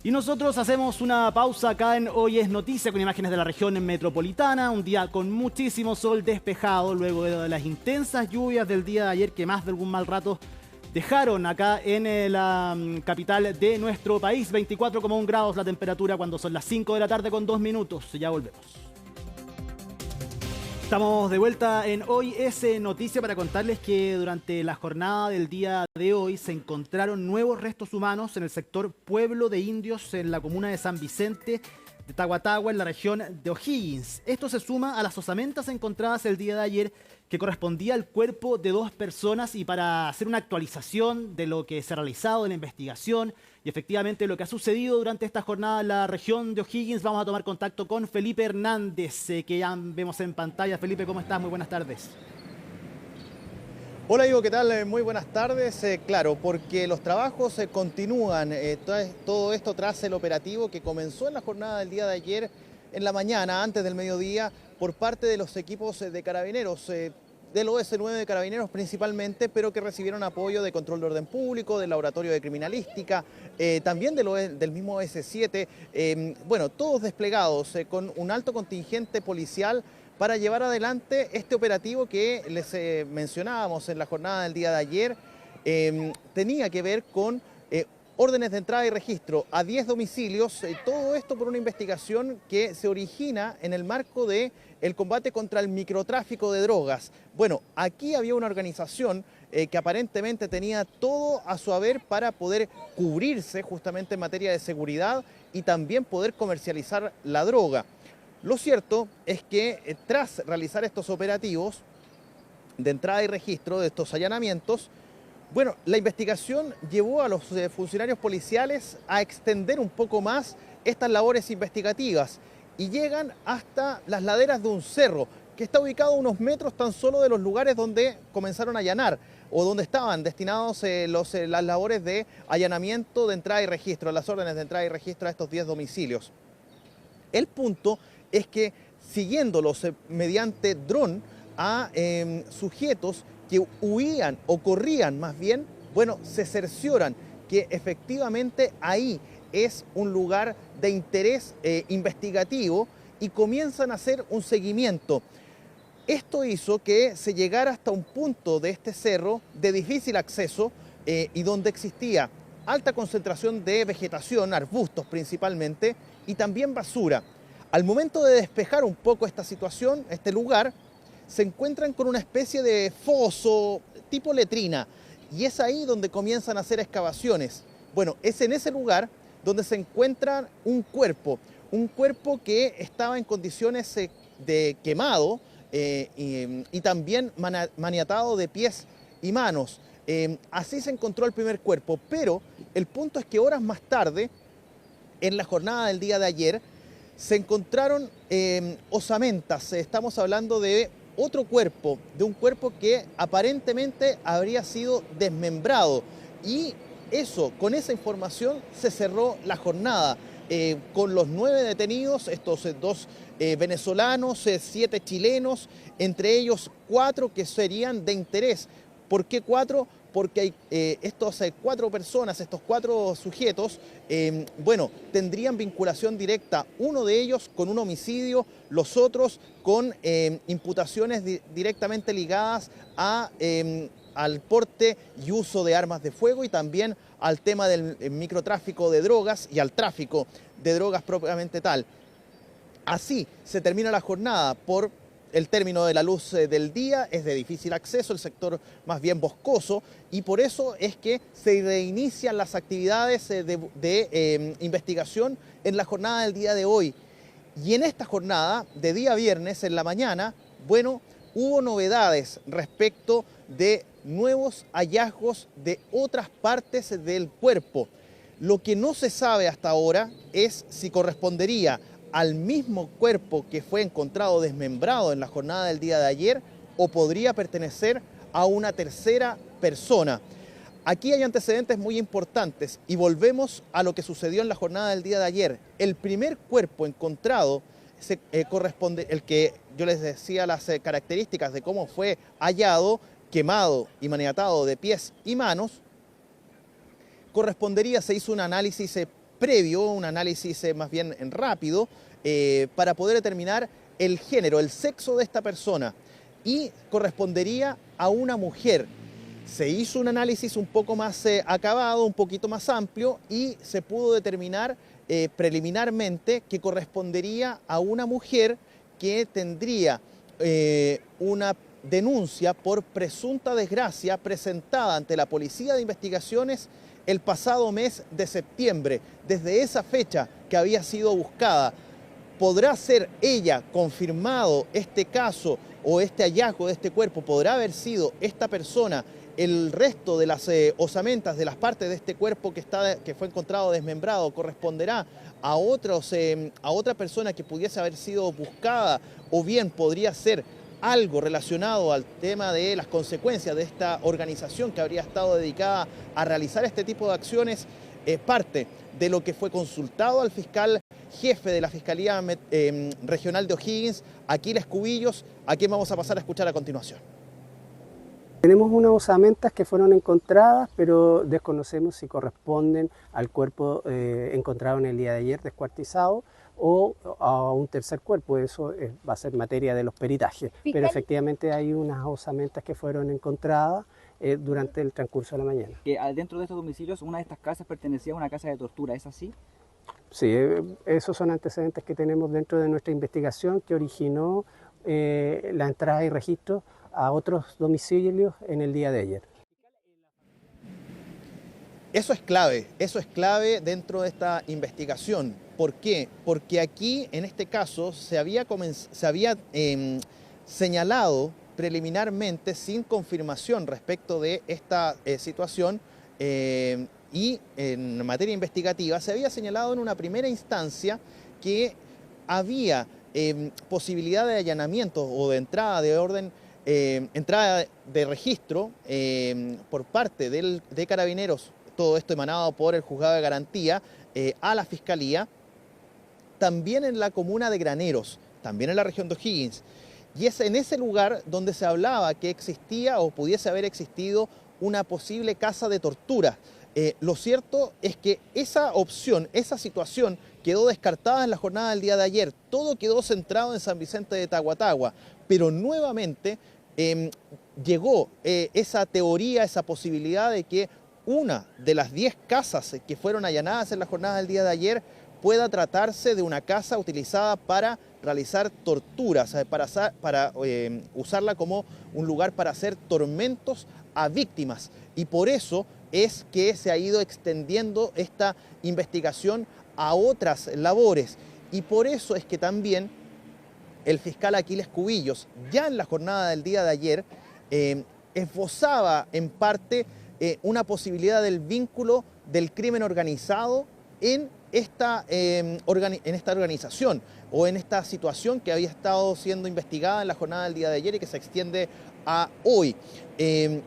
Y nosotros hacemos una pausa acá en Hoy es Noticia con imágenes de la región metropolitana. Un día con muchísimo sol despejado luego de las intensas lluvias del día de ayer que más de algún mal rato dejaron acá en la capital de nuestro país. 24,1 grados la temperatura cuando son las 5 de la tarde con 2 minutos. Ya volvemos. Estamos de vuelta en Hoy es Noticia para contarles que durante la jornada del día de hoy se encontraron nuevos restos humanos en el sector Pueblo de Indios en la comuna de San Vicente de Tahuatahua, en la región de O'Higgins. Esto se suma a las osamentas encontradas el día de ayer, que correspondía al cuerpo de 2 personas, y para hacer una actualización de lo que se ha realizado en la investigación y efectivamente lo que ha sucedido durante esta jornada en la región de O'Higgins, vamos a tomar contacto con Felipe Hernández, que ya vemos en pantalla. Felipe, ¿cómo estás? Muy buenas tardes. Hola Ivo, ¿qué tal? Muy buenas tardes. Claro, porque los trabajos continúan, todo esto tras el operativo que comenzó en la jornada del día de ayer, en la mañana, antes del mediodía, por parte de los equipos de carabineros, del OS9 de Carabineros principalmente, pero que recibieron apoyo de Control de Orden Público, del Laboratorio de Criminalística, también del mismo OS7, bueno, todos desplegados con un alto contingente policial para llevar adelante este operativo que les mencionábamos en la jornada del día de ayer. Tenía que ver con órdenes de entrada y registro a 10 domicilios, todo esto por una investigación que se origina en el marco del combate contra el microtráfico de drogas. Bueno, aquí había una organización que aparentemente tenía todo a su haber para poder cubrirse justamente en materia de seguridad y también poder comercializar la droga. Lo cierto es que tras realizar estos operativos de entrada y registro, de estos allanamientos, bueno, la investigación llevó a los funcionarios policiales a extender un poco más estas labores investigativas y llegan hasta las laderas de un cerro que está ubicado a unos metros tan solo de los lugares donde comenzaron a allanar o donde estaban destinados las labores de allanamiento de entrada y registro, las órdenes de entrada y registro a estos 10 domicilios. El punto es que siguiéndolos mediante dron a sujetos que huían o corrían más bien, bueno, se cercioran que efectivamente ahí es un lugar de interés investigativo y comienzan a hacer un seguimiento. Esto hizo que se llegara hasta un punto de este cerro de difícil acceso y donde existía alta concentración de vegetación, arbustos principalmente, y también basura. Al momento de despejar un poco esta situación, este lugar, se encuentran con una especie de foso tipo letrina y es ahí donde comienzan a hacer excavaciones. Bueno, es en ese lugar donde se encuentra un cuerpo que estaba en condiciones de quemado y también maniatado de pies y manos. Así se encontró el primer cuerpo, pero el punto es que horas más tarde, en la jornada del día de ayer, se encontraron osamentas. Estamos hablando de otro cuerpo, de un cuerpo que aparentemente habría sido desmembrado. Y eso, con esa información se cerró la jornada, con los 9 detenidos, estos 2 venezolanos, 7 chilenos, entre ellos 4 que serían de interés. ¿Por qué 4? Porque hay estos 4 personas, estos 4 sujetos, bueno, tendrían vinculación directa, uno de ellos con un homicidio, los otros con imputaciones directamente ligadas al porte y uso de armas de fuego y también al tema del microtráfico de drogas y al tráfico de drogas propiamente tal. Así se termina la jornada por el término de la luz del día, es de difícil acceso, el sector más bien boscoso, y por eso es que se reinician las actividades de investigación en la jornada del día de hoy. Y en esta jornada, de día viernes, en la mañana, bueno, hubo novedades respecto de nuevos hallazgos de otras partes del cuerpo. Lo que no se sabe hasta ahora es si correspondería al mismo cuerpo que fue encontrado desmembrado en la jornada del día de ayer o podría pertenecer a una tercera persona. Aquí hay antecedentes muy importantes y volvemos a lo que sucedió en la jornada del día de ayer. El primer cuerpo encontrado corresponde, el que yo les decía las características de cómo fue hallado, quemado y maniatado de pies y manos, correspondería, se hizo un análisis previo, un análisis más bien rápido, para poder determinar el género, el sexo de esta persona, y correspondería a una mujer. Se hizo un análisis un poco más acabado, un poquito más amplio, y se pudo determinar preliminarmente que correspondería a una mujer que tendría una denuncia por presunta desgracia presentada ante la Policía de Investigaciones el pasado mes de septiembre. Desde esa fecha que había sido buscada, ¿podrá ser ella confirmado este caso o este hallazgo de este cuerpo? ¿Podrá haber sido esta persona? El resto de las osamentas, de las partes de este cuerpo que fue encontrado desmembrado, corresponderá a otra persona que pudiese haber sido buscada, o bien podría ser algo relacionado al tema de las consecuencias de esta organización que habría estado dedicada a realizar este tipo de acciones. Parte de lo que fue consultado al fiscal jefe de la Fiscalía Regional de O'Higgins, Aquiles Cubillos, a quien vamos a pasar a escuchar a continuación. Tenemos unas osamentas que fueron encontradas, pero desconocemos si corresponden al cuerpo encontrado en el día de ayer descuartizado o a un tercer cuerpo. Eso va a ser materia de los peritajes. Pero efectivamente hay unas osamentas que fueron encontradas durante el transcurso de la mañana. Que dentro de estos domicilios, una de estas casas pertenecía a una casa de tortura, ¿es así? Sí, esos son antecedentes que tenemos dentro de nuestra investigación que originó la entrada y registro a otros domicilios en el día de ayer. Eso es clave dentro de esta investigación. ¿Por qué? Porque aquí, en este caso, se había señalado preliminarmente, sin confirmación respecto de esta situación, y en materia investigativa, se había señalado en una primera instancia que había posibilidad de allanamiento o de entrada de orden, entrada de registro por parte de Carabineros, todo esto emanado por el Juzgado de Garantía, a la Fiscalía, también en la comuna de Graneros, también en la región de O'Higgins. Y es en ese lugar donde se hablaba que existía o pudiese haber existido una posible casa de tortura. Lo cierto es que esa opción, esa situación quedó descartada en la jornada del día de ayer. Todo quedó centrado en San Vicente de Tahuatahua, pero nuevamente llegó esa teoría, esa posibilidad de que una de las 10 casas que fueron allanadas en la jornada del día de ayer pueda tratarse de una casa utilizada para realizar torturas, para usarla como un lugar para hacer tormentos a víctimas. Y por eso es que se ha ido extendiendo esta investigación a otras labores. Y por eso es que también el fiscal Aquiles Cubillos, ya en la jornada del día de ayer, esbozaba en parte una posibilidad del vínculo del crimen organizado en esta organización o en esta situación que había estado siendo investigada en la jornada del día de ayer y que se extiende a hoy.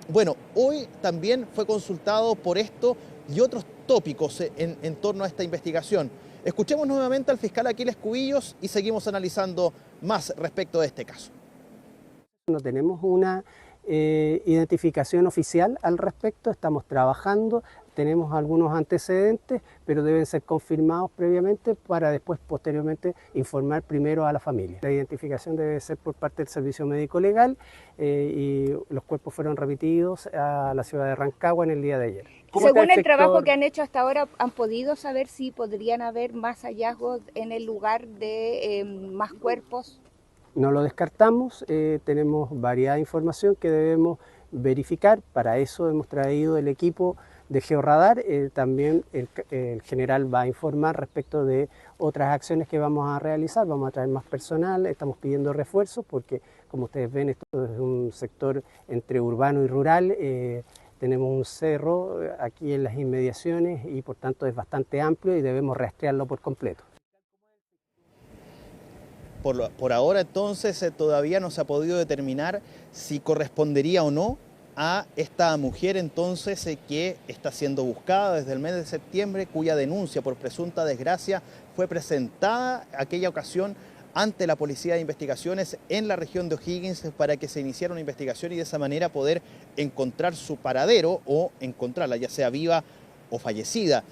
Bueno, hoy también fue consultado por esto y otros tópicos en torno a esta investigación. Escuchemos nuevamente al fiscal Aquiles Cubillos y seguimos analizando más respecto de este caso. No tenemos una identificación oficial al respecto, estamos trabajando, tenemos algunos antecedentes, pero deben ser confirmados previamente para después, posteriormente, informar primero a la familia. La identificación debe ser por parte del Servicio Médico Legal y los cuerpos fueron remitidos a la ciudad de Rancagua en el día de ayer. Según el trabajo que han hecho hasta ahora, ¿han podido saber si podrían haber más hallazgos en el lugar de más cuerpos? No lo descartamos, tenemos variedad de información que debemos verificar. Para eso hemos traído el equipo de Georradar. También el general va a informar respecto de otras acciones que vamos a realizar. Vamos a traer más personal, estamos pidiendo refuerzos porque, como ustedes ven, esto es un sector entre urbano y rural. Tenemos un cerro aquí en las inmediaciones y por tanto es bastante amplio y debemos rastrearlo por completo. Por ahora entonces todavía no se ha podido determinar si correspondería o no a esta mujer entonces que está siendo buscada desde el mes de septiembre, cuya denuncia por presunta desgracia fue presentada aquella ocasión ante la Policía de Investigaciones en la región de O'Higgins para que se iniciara una investigación y de esa manera poder encontrar su paradero o encontrarla, ya sea viva o fallecida.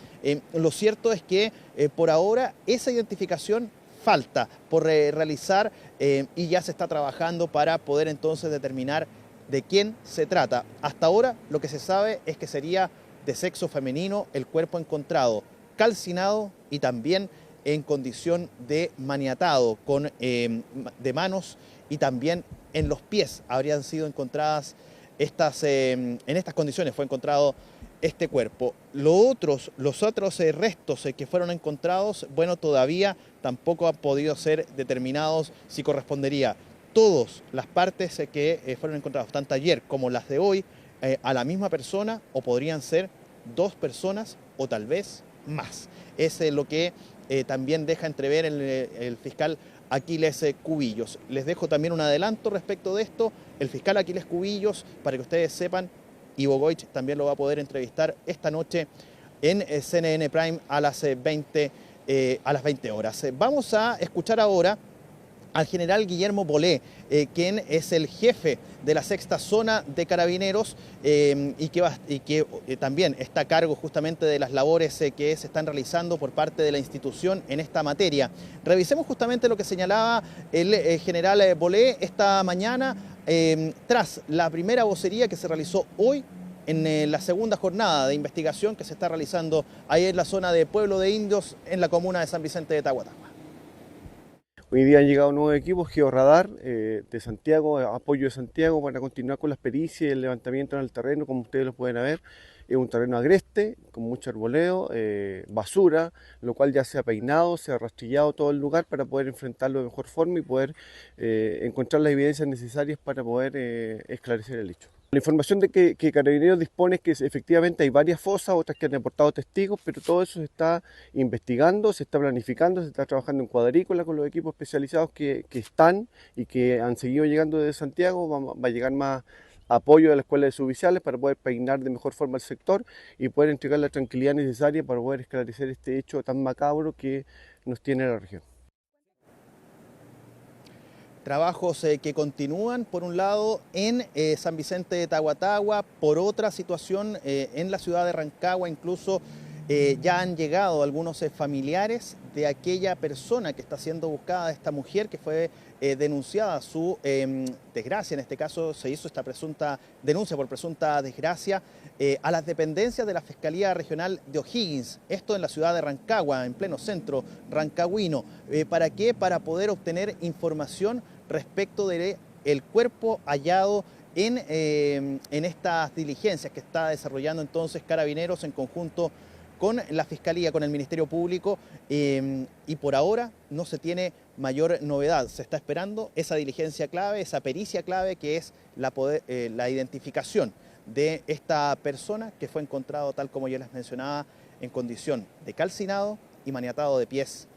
Lo cierto es que por ahora esa identificación falta por realizar y ya se está trabajando para poder entonces determinar de quién se trata. Hasta ahora lo que se sabe es que sería de sexo femenino el cuerpo encontrado, calcinado y también en condición de maniatado, de manos y también en los pies habrían sido encontradas en estas condiciones fue encontrado este cuerpo. Los otros restos que fueron encontrados, bueno, todavía tampoco han podido ser determinados si correspondería todas las partes que fueron encontradas, tanto ayer como las de hoy, a la misma persona o podrían ser 2 personas o tal vez más. Es lo que también deja entrever el fiscal Aquiles Cubillos. Les dejo también un adelanto respecto de esto. El fiscal Aquiles Cubillos, para que ustedes sepan, Ivo Goich también lo va a poder entrevistar esta noche en CNN Prime a las 20 horas. Vamos a escuchar ahora al general Guillermo Bolé, quien es el jefe de la 6ª Zona de Carabineros y que también está a cargo justamente de las labores que se están realizando por parte de la institución en esta materia. Revisemos justamente lo que señalaba el general Bolé esta mañana tras la primera vocería que se realizó hoy en la segunda jornada de investigación que se está realizando ahí en la zona de Pueblo de Indios en la comuna de San Vicente de Tahuatahua. Hoy día han llegado nuevos equipos, Georradar de Santiago, apoyo de Santiago para continuar con las pericias y el levantamiento en el terreno, como ustedes lo pueden ver. Es un terreno agreste, con mucho arboleo, basura, lo cual ya se ha peinado, se ha rastrillado todo el lugar para poder enfrentarlo de mejor forma y poder encontrar las evidencias necesarias para poder esclarecer el hecho. La información de que Carabineros dispone es que efectivamente hay varias fosas, otras que han aportado testigos, pero todo eso se está investigando, se está planificando, se está trabajando en cuadrícula con los equipos especializados que están y que han seguido llegando desde Santiago. Va a llegar más apoyo de la Escuela de Suboficiales para poder peinar de mejor forma el sector y poder entregar la tranquilidad necesaria para poder esclarecer este hecho tan macabro que nos tiene la región. Trabajos que continúan, por un lado, en San Vicente de Tahuatahua, por otra situación en la ciudad de Rancagua, incluso ya han llegado algunos familiares de aquella persona que está siendo buscada, de esta mujer que fue denunciada su desgracia. En este caso se hizo esta presunta denuncia por presunta desgracia a las dependencias de la Fiscalía Regional de O'Higgins, esto en la ciudad de Rancagua, en pleno centro rancagüino. ¿Para qué? Para poder obtener información respecto del cuerpo hallado en estas diligencias que está desarrollando entonces Carabineros en conjunto con la Fiscalía, con el Ministerio Público, y por ahora no se tiene mayor novedad. Se está esperando esa diligencia clave, esa pericia clave que es la identificación de esta persona que fue encontrado, tal como yo les mencionaba, en condición de calcinado y maniatado de pies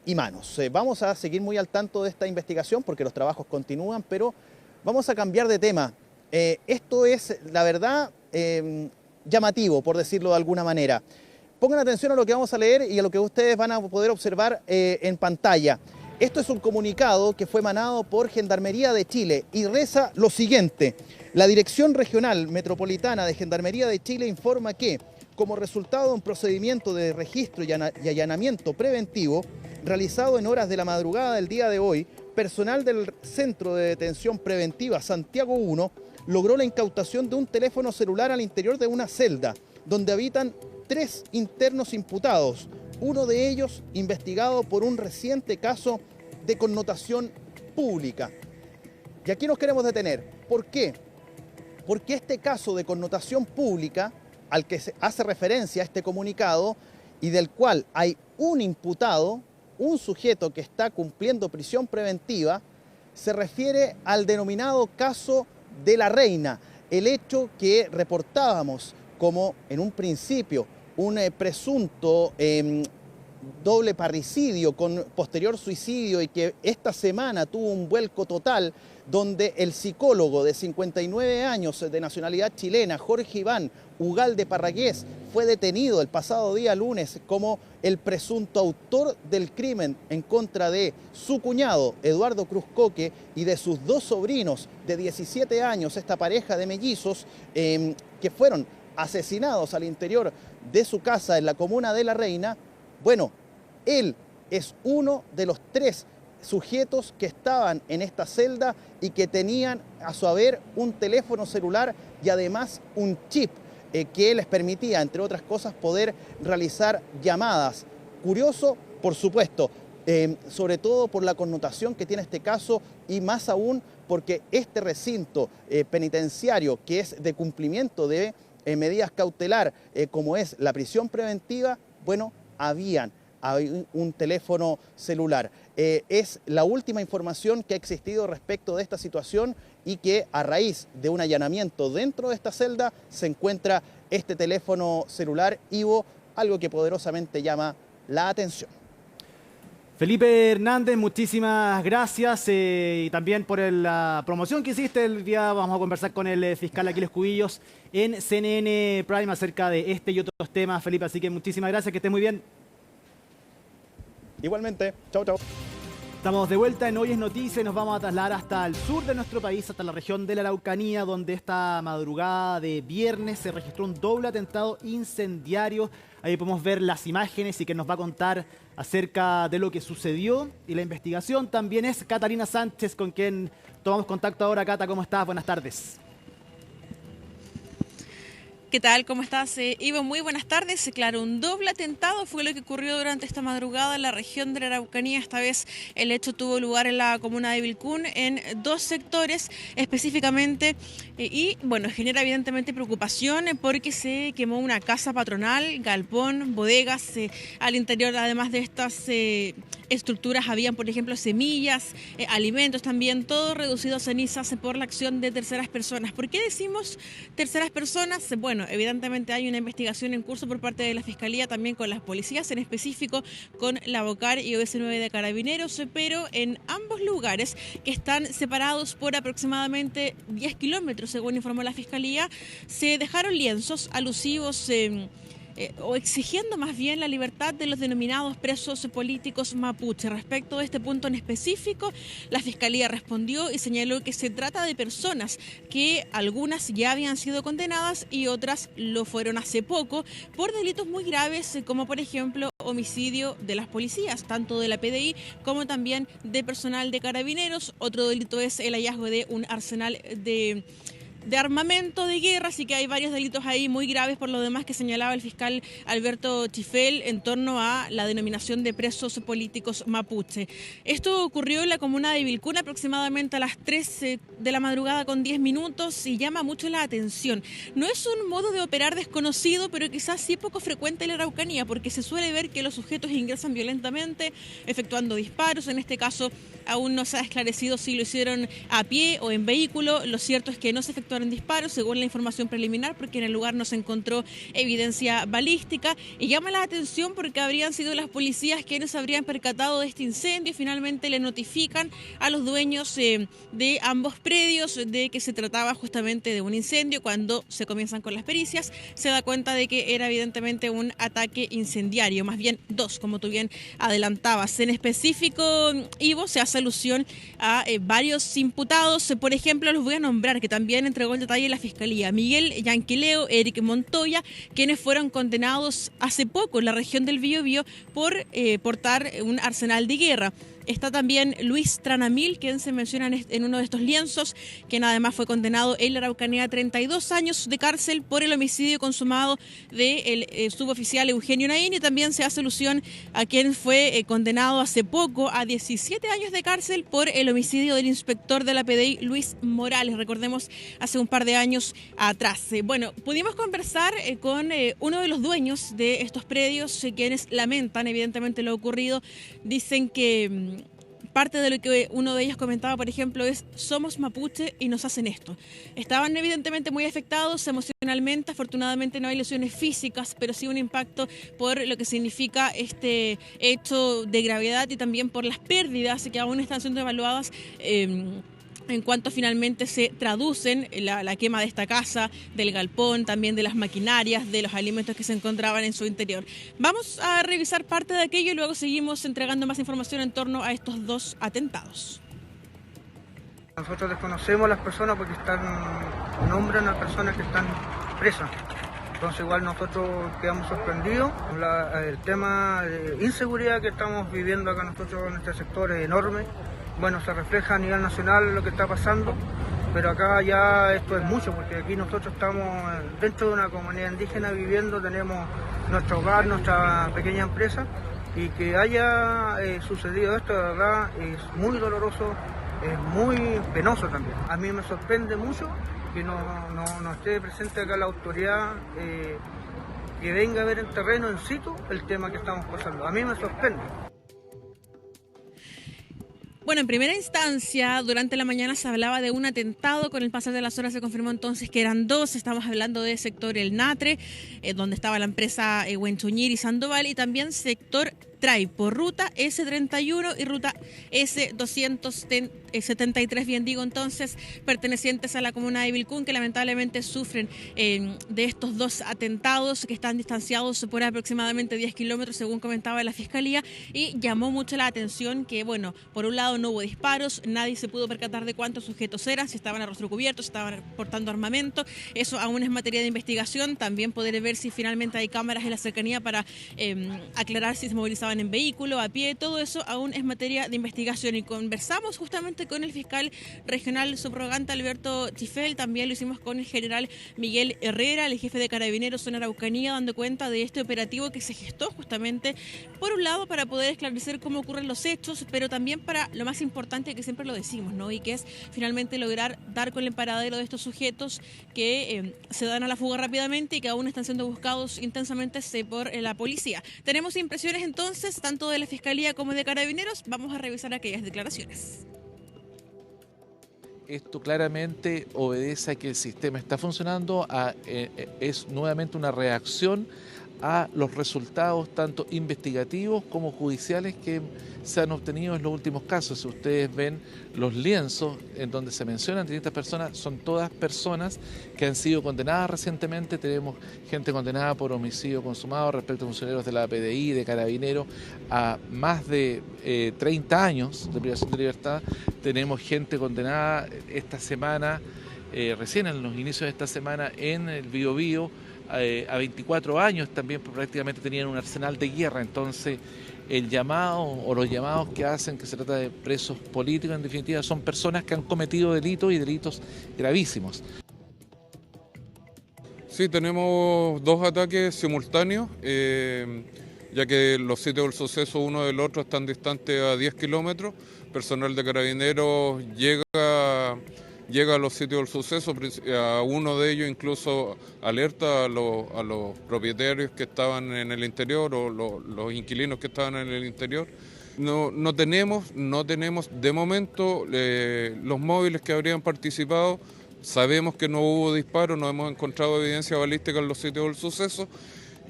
y manos. Vamos a seguir muy al tanto de esta investigación porque los trabajos continúan, pero vamos a cambiar de tema. Esto es, la verdad, llamativo, por decirlo de alguna manera. Pongan atención a lo que vamos a leer y a lo que ustedes van a poder observar en pantalla. Esto es un comunicado que fue emanado por Gendarmería de Chile y reza lo siguiente. La Dirección Regional Metropolitana de Gendarmería de Chile informa que, como resultado de un procedimiento de registro y allanamiento preventivo realizado en horas de la madrugada del día de hoy, personal del Centro de Detención Preventiva Santiago 1 logró la incautación de un teléfono celular al interior de una celda, donde habitan 3 internos imputados, uno de ellos investigado por un reciente caso de connotación pública. Y aquí nos queremos detener. ¿Por qué? Porque este caso de connotación pública, al que se hace referencia este comunicado, y del cual hay un imputado, un sujeto que está cumpliendo prisión preventiva, se refiere al denominado caso de la Reina, el hecho que reportábamos como en un principio un presunto doble parricidio con posterior suicidio y que esta semana tuvo un vuelco total donde el psicólogo de 59 años de nacionalidad chilena, Jorge Iván Ugalde Parragués, fue detenido el pasado día lunes como el presunto autor del crimen en contra de su cuñado, Eduardo Cruz Coque, y de sus 2 sobrinos de 17 años, esta pareja de mellizos que fueron asesinados al interior de su casa en la comuna de La Reina. Bueno, él es uno de los 3 sujetos que estaban en esta celda y que tenían a su haber un teléfono celular y además un chip que les permitía, entre otras cosas, poder realizar llamadas. Curioso, por supuesto, sobre todo por la connotación que tiene este caso y más aún porque este recinto penitenciario, que es de cumplimiento de medidas cautelar, como es la prisión preventiva, bueno, había un teléfono celular. Es la última información que ha existido respecto de esta situación y que a raíz de un allanamiento dentro de esta celda se encuentra este teléfono celular Ivo, algo que poderosamente llama la atención. Felipe Hernández, muchísimas gracias y también por la promoción que hiciste el día. Vamos a conversar con el fiscal Aquiles Cubillos en CNN Prime acerca de este y otros temas, Felipe, así que muchísimas gracias, que estés muy bien. Igualmente, chau, chau. Estamos de vuelta en Hoy es Noticia y nos vamos a trasladar hasta el sur de nuestro país, hasta la región de la Araucanía, donde esta madrugada de viernes se registró un doble atentado incendiario. Ahí podemos ver las imágenes y que nos va a contar acerca de lo que sucedió y la investigación. También es Catalina Sánchez, con quien tomamos contacto ahora. Cata, ¿cómo estás? Buenas tardes. ¿Qué tal? ¿Cómo estás, Ivo? Muy buenas tardes. Claro, un doble atentado fue lo que ocurrió durante esta madrugada en la región de la Araucanía. Esta vez el hecho tuvo lugar en la comuna de Vilcún, en dos sectores específicamente. Y bueno, genera evidentemente preocupación porque se quemó una casa patronal, galpón, bodegas. Al interior, además de estas estructuras, habían, por ejemplo, semillas, alimentos también, todo reducido a cenizas por la acción de terceras personas. ¿Por qué decimos terceras personas? Bueno, evidentemente hay una investigación en curso por parte de la Fiscalía, también con las policías, en específico con la BOCAR y OS9 de Carabineros, pero en ambos lugares, que están separados por aproximadamente 10 kilómetros, según informó la Fiscalía, se dejaron lienzos alusivos o exigiendo más bien la libertad de los denominados presos políticos mapuche. Respecto a este punto en específico, la Fiscalía respondió y señaló que se trata de personas que algunas ya habían sido condenadas y otras lo fueron hace poco por delitos muy graves, como por ejemplo homicidio de las policías, tanto de la PDI como también de personal de Carabineros. Otro delito es el hallazgo de un arsenal de armamento de guerra, así que hay varios delitos ahí muy graves por lo demás que señalaba el fiscal Alberto Chifel en torno a la denominación de presos políticos mapuche. Esto ocurrió en la comuna de Vilcún aproximadamente a las 3 de la madrugada con 10 minutos y llama mucho la atención. No es un modo de operar desconocido, pero quizás sí poco frecuente en la Araucanía, porque se suele ver que los sujetos ingresan violentamente, efectuando disparos. En este caso aún no se ha esclarecido si lo hicieron a pie o en vehículo. Lo cierto es que no se efectuaron disparos, según la información preliminar, porque en el lugar no se encontró evidencia balística, y llama la atención porque habrían sido las policías quienes habrían percatado de este incendio y finalmente le notifican a los dueños de ambos predios de que se trataba justamente de un incendio. Cuando se comienzan con las pericias, se da cuenta de que era evidentemente un ataque incendiario, más bien dos, como tú bien adelantabas. En específico, Ivo, se hace alusión a varios imputados, por ejemplo, los voy a nombrar, que también entregó el detalle la Fiscalía: Miguel Yanquileo, Eric Montoya, quienes fueron condenados hace poco en la región del Biobío por portar un arsenal de guerra. Está también Luis Tranamil, quien se menciona en uno de estos lienzos, quien además fue condenado en la Araucanía a 32 años de cárcel por el homicidio consumado del suboficial Eugenio Naín, y también se hace alusión a quien fue condenado hace poco a 17 años de cárcel por el homicidio del inspector de la PDI, Luis Morales, recordemos, hace un par de años atrás. Bueno, pudimos conversar con uno de los dueños de estos predios, quienes lamentan evidentemente lo ocurrido. Dicen que parte de lo que uno de ellos comentaba, por ejemplo, es: somos mapuche y nos hacen esto. Estaban evidentemente muy afectados emocionalmente. Afortunadamente no hay lesiones físicas, pero sí un impacto por lo que significa este hecho de gravedad y también por las pérdidas que aún están siendo evaluadas en cuanto finalmente se traducen la quema de esta casa, del galpón, también de las maquinarias, de los alimentos que se encontraban en su interior. Vamos a revisar parte de aquello y luego seguimos entregando más información en torno a estos dos atentados. Nosotros desconocemos a las personas porque nombran a personas que están presas. Entonces igual nosotros quedamos sorprendidos. El tema de inseguridad que estamos viviendo acá nosotros en este sector es enorme. Bueno, se refleja a nivel nacional lo que está pasando, pero acá ya esto es mucho, porque aquí nosotros estamos dentro de una comunidad indígena viviendo, tenemos nuestro hogar, nuestra pequeña empresa, y que haya sucedido esto, de verdad, es muy doloroso, es muy penoso también. A mí me sorprende mucho que no esté presente acá la autoridad, que venga a ver en terreno, en situ, el tema que estamos pasando. A mí me sorprende. Bueno, en primera instancia, durante la mañana se hablaba de un atentado. Con el pasar de las horas se confirmó entonces que eran dos. Estamos hablando de sector El Natre, donde estaba la empresa Huenchuñir y Sandoval, y también sector trae por ruta S31 y ruta S273, bien digo entonces, pertenecientes a la comuna de Vilcún, que lamentablemente sufren de estos dos atentados que están distanciados por aproximadamente 10 kilómetros, según comentaba la Fiscalía, y llamó mucho la atención que, bueno, por un lado no hubo disparos, nadie se pudo percatar de cuántos sujetos eran, si estaban a rostro cubierto, si estaban portando armamento. Eso aún es materia de investigación. También poder ver si finalmente hay cámaras en la cercanía para aclarar si se movilizaban en vehículo, a pie. Todo eso aún es materia de investigación. Y conversamos justamente con el fiscal regional subrogante Alberto Chifel. También lo hicimos con el general Miguel Herrera, el jefe de Carabineros en Araucanía, dando cuenta de este operativo que se gestó justamente, por un lado, para poder esclarecer cómo ocurren los hechos, pero también para lo más importante, que siempre lo decimos, ¿no? Y que es finalmente lograr dar con el paradero de estos sujetos que se dan a la fuga rápidamente y que aún están siendo buscados intensamente por la policía. Tenemos impresiones entonces, tanto de la Fiscalía como de Carabineros. Vamos a revisar aquellas declaraciones. Esto claramente obedece a que el sistema está funcionando, es nuevamente una reacción a los resultados tanto investigativos como judiciales que se han obtenido en los últimos casos. Si ustedes ven los lienzos en donde se mencionan distintas personas, son todas personas que han sido condenadas recientemente. Tenemos gente condenada por homicidio consumado respecto a funcionarios de la PDI, de Carabineros, a más de 30 años de privación de libertad. Tenemos gente condenada esta semana, recién en los inicios de esta semana, en el Biobío, a 24 años también, prácticamente tenían un arsenal de guerra. Entonces el llamado o los llamados que hacen, que se trata de presos políticos, en definitiva son personas que han cometido delitos y delitos gravísimos. Sí, tenemos dos ataques simultáneos, ya que los sitios del suceso uno del otro están distantes a 10 kilómetros. Personal de Carabineros llega a los sitios del suceso, a uno de ellos incluso alerta a los propietarios que estaban en el interior o los inquilinos que estaban en el interior. No tenemos de momento los móviles que habrían participado. Sabemos que no hubo disparos, no hemos encontrado evidencia balística en los sitios del suceso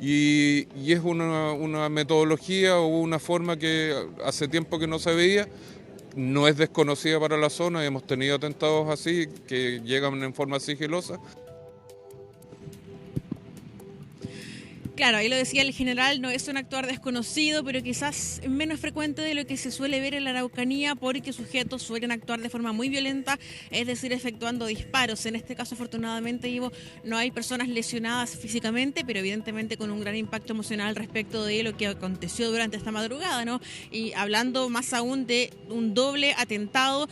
y es una metodología o una forma que hace tiempo que no se veía. No es desconocida para la zona, hemos tenido atentados así que llegan en forma sigilosa. Claro, ahí lo decía el general, no es un actuar desconocido, pero quizás menos frecuente de lo que se suele ver en la Araucanía, porque sujetos suelen actuar de forma muy violenta, es decir, efectuando disparos. En este caso, afortunadamente, Ivo, no hay personas lesionadas físicamente, pero evidentemente con un gran impacto emocional respecto de lo que aconteció durante esta madrugada, ¿no? Y hablando más aún de un doble atentado,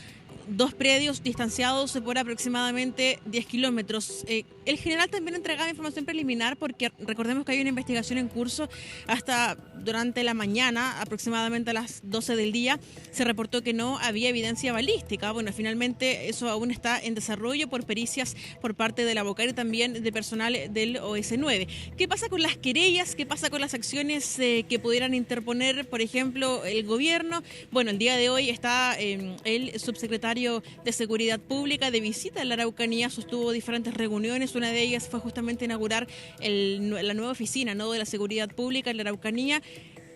dos predios distanciados por aproximadamente 10 kilómetros. El general también entregaba información preliminar porque recordemos que hay una investigación en curso. Hasta durante la mañana, aproximadamente a las 12 del día, se reportó que no había evidencia balística. Bueno, finalmente eso aún está en desarrollo por pericias por parte de la Bocar y también de personal del OS9. ¿Qué pasa con las querellas? ¿Qué pasa con las acciones que pudieran interponer, por ejemplo, el gobierno? Bueno, el día de hoy está el subsecretario de Seguridad Pública de visita en la Araucanía, sostuvo diferentes reuniones. Una de ellas fue justamente inaugurar la nueva oficina, ¿no?, de la Seguridad Pública en la Araucanía.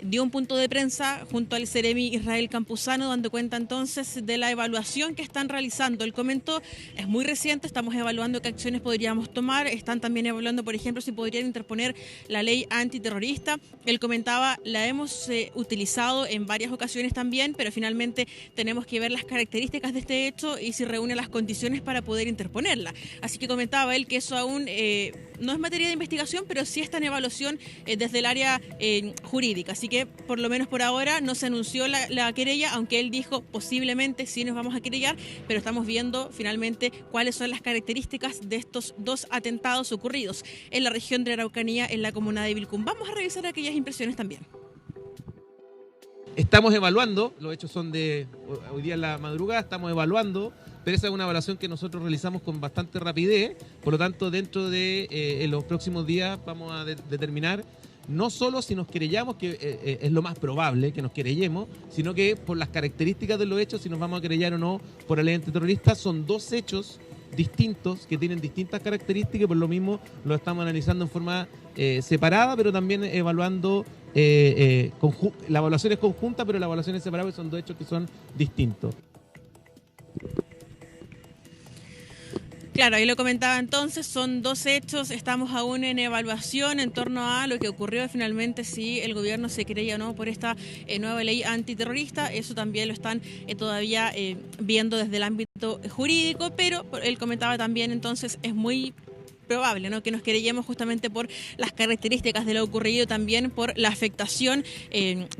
Dio un punto de prensa junto al Seremi Israel Campuzano, dando cuenta entonces de la evaluación que están realizando. Él comentó, es muy reciente, estamos evaluando qué acciones podríamos tomar. Están también evaluando, por ejemplo, si podrían interponer la ley antiterrorista. Él comentaba, la hemos utilizado en varias ocasiones también, pero finalmente tenemos que ver las características de este hecho y si reúne las condiciones para poder interponerla. Así que comentaba él que eso aún no es materia de investigación, pero sí está en evaluación desde el área jurídica. Así que por lo menos por ahora no se anunció la querella, aunque él dijo posiblemente sí nos vamos a querellar, pero estamos viendo finalmente cuáles son las características de estos dos atentados ocurridos en la región de Araucanía, en la comuna de Vilcún. Vamos a revisar aquellas impresiones también. Estamos evaluando, los hechos son de hoy día en la madrugada, estamos evaluando, pero esa es una evaluación que nosotros realizamos con bastante rapidez, por lo tanto dentro de en los próximos días vamos a determinar no solo si nos querellamos, que es lo más probable que nos querellemos, sino que por las características de los hechos, si nos vamos a querellar o no por la ley antiterrorista. Son dos hechos distintos que tienen distintas características y por lo mismo lo estamos analizando en forma separada, pero también evaluando la evaluación es conjunta, pero la evaluación es separada, son dos hechos que son distintos. Claro, ahí lo comentaba entonces, son dos hechos, estamos aún en evaluación en torno a lo que ocurrió finalmente, si el gobierno se creía o no por esta nueva ley antiterrorista, eso también lo están todavía viendo desde el ámbito jurídico, pero él comentaba también entonces es muy probable, ¿no?, que nos querellemos justamente por las características de lo ocurrido, también por la afectación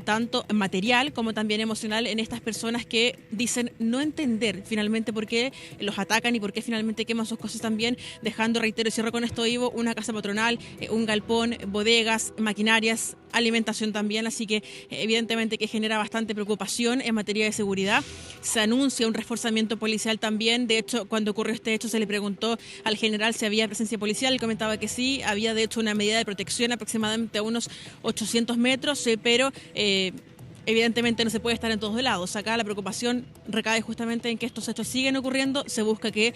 tanto material como también emocional en estas personas que dicen no entender finalmente por qué los atacan y por qué finalmente queman sus cosas también, dejando, reitero y cierro con esto, Ivo, una casa patronal, un galpón, bodegas, maquinarias, alimentación también, así que evidentemente que genera bastante preocupación en materia de seguridad. Se anuncia un reforzamiento policial también, de hecho cuando ocurrió este hecho se le preguntó al general si había presencia policial, él comentaba que sí, había de hecho una medida de protección aproximadamente a unos 800 metros, pero evidentemente no se puede estar en todos lados. Acá la preocupación recae justamente en que estos hechos siguen ocurriendo, se busca que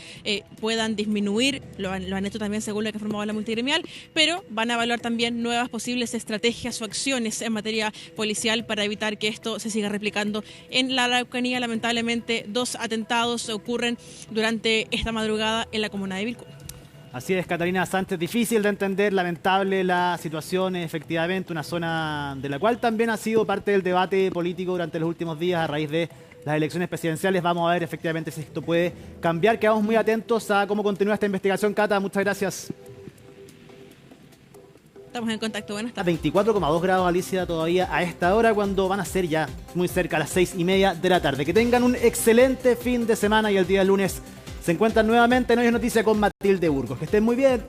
puedan disminuir, lo han hecho también según lo que ha formado la multigremial, pero van a evaluar también nuevas posibles estrategias o acciones en materia policial para evitar que esto se siga replicando en la Araucanía. Lamentablemente, 2 atentados ocurren durante esta madrugada en la comuna de Vilcún. Así es, Catalina Sánchez, difícil de entender, lamentable la situación, efectivamente, una zona de la cual también ha sido parte del debate político durante los últimos días a raíz de las elecciones presidenciales. Vamos a ver efectivamente si esto puede cambiar. Quedamos muy atentos a cómo continúa esta investigación. Cata, muchas gracias. Estamos en contacto, buenas tardes. 24,2 grados, Alicia, todavía a esta hora, cuando van a ser ya muy cerca a las 6:30 de la tarde. Que tengan un excelente fin de semana y el día lunes se encuentran nuevamente en Hoy es Noticia con Matilde Burgos. Que estén muy bien.